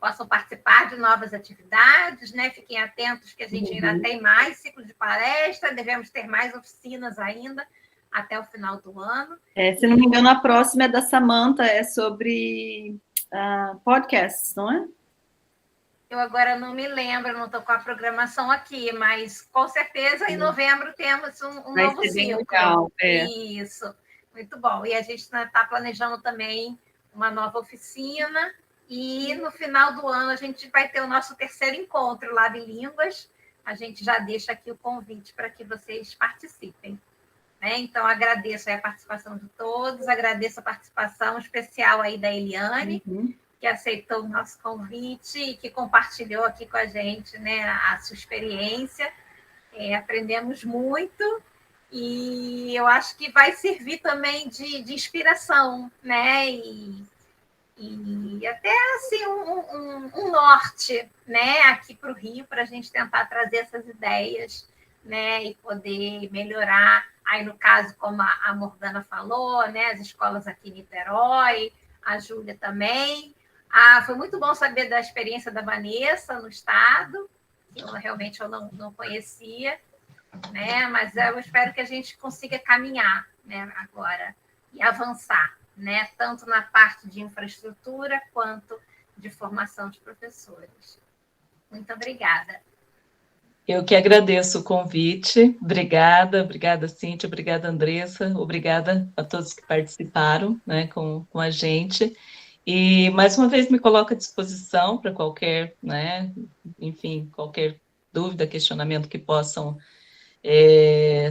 possam participar de novas atividades, né? Fiquem atentos que a gente ainda tem mais ciclo de palestra, devemos ter mais oficinas ainda até o final do ano. Se não me engano, a próxima é da Samantha, é sobre podcasts, não é? Eu agora não me lembro, não estou com a programação aqui, mas com certeza em novembro temos um Vai novo ser bem ciclo. legal, Isso, muito bom. E a gente está planejando também uma nova oficina, e no final do ano a gente vai ter o nosso terceiro encontro lá de línguas. A gente já deixa aqui o convite para que vocês participem. Né? Então, agradeço a participação de todos, agradeço a participação especial aí da Eliane, que aceitou o nosso convite e que compartilhou aqui com a gente, né, a sua experiência. Aprendemos muito e eu acho que vai servir também de inspiração, né? E até assim um norte, né, aqui para o Rio, para a gente tentar trazer essas ideias, né, e poder melhorar. Aí, no caso, como a Morgana falou, né, as escolas aqui em Niterói, a Júlia também. Foi muito bom saber da experiência da Vanessa no estado, que realmente eu não conhecia, né, mas eu espero que a gente consiga caminhar, né, agora e avançar, né, tanto na parte de infraestrutura quanto de formação de professores. Muito obrigada. Eu que agradeço o convite. Obrigada, Cíntia, obrigada, Andressa, obrigada a todos que participaram, né, com a gente. E, mais uma vez, me coloco à disposição para qualquer, né, enfim, qualquer dúvida, questionamento que possam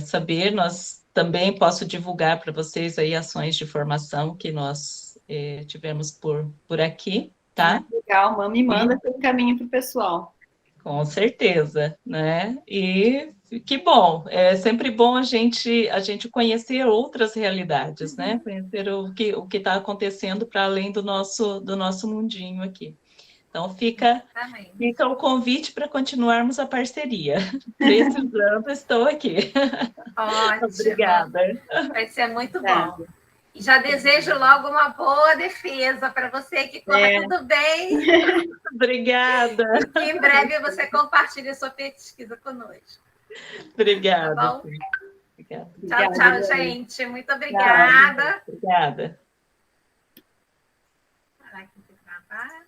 saber. Nós também posso divulgar para vocês aí ações de formação que nós tivemos por aqui, tá? Legal, me manda esse caminho para o pessoal. Com certeza, né? E que bom, é sempre bom a gente conhecer outras realidades, né? Conhecer o que está acontecendo para além do nosso mundinho aqui. Então, fica o convite para continuarmos a parceria. Precisando, estou aqui. Ótimo. Obrigada. Vai ser muito bom. E já desejo logo uma boa defesa para você, que corra tudo bem. Obrigada. E que em breve você compartilhe a sua pesquisa conosco. Obrigada. Tá bom? Obrigada. Tchau, tchau, gente. Muito obrigada. Obrigada. Parar aqui de gravar.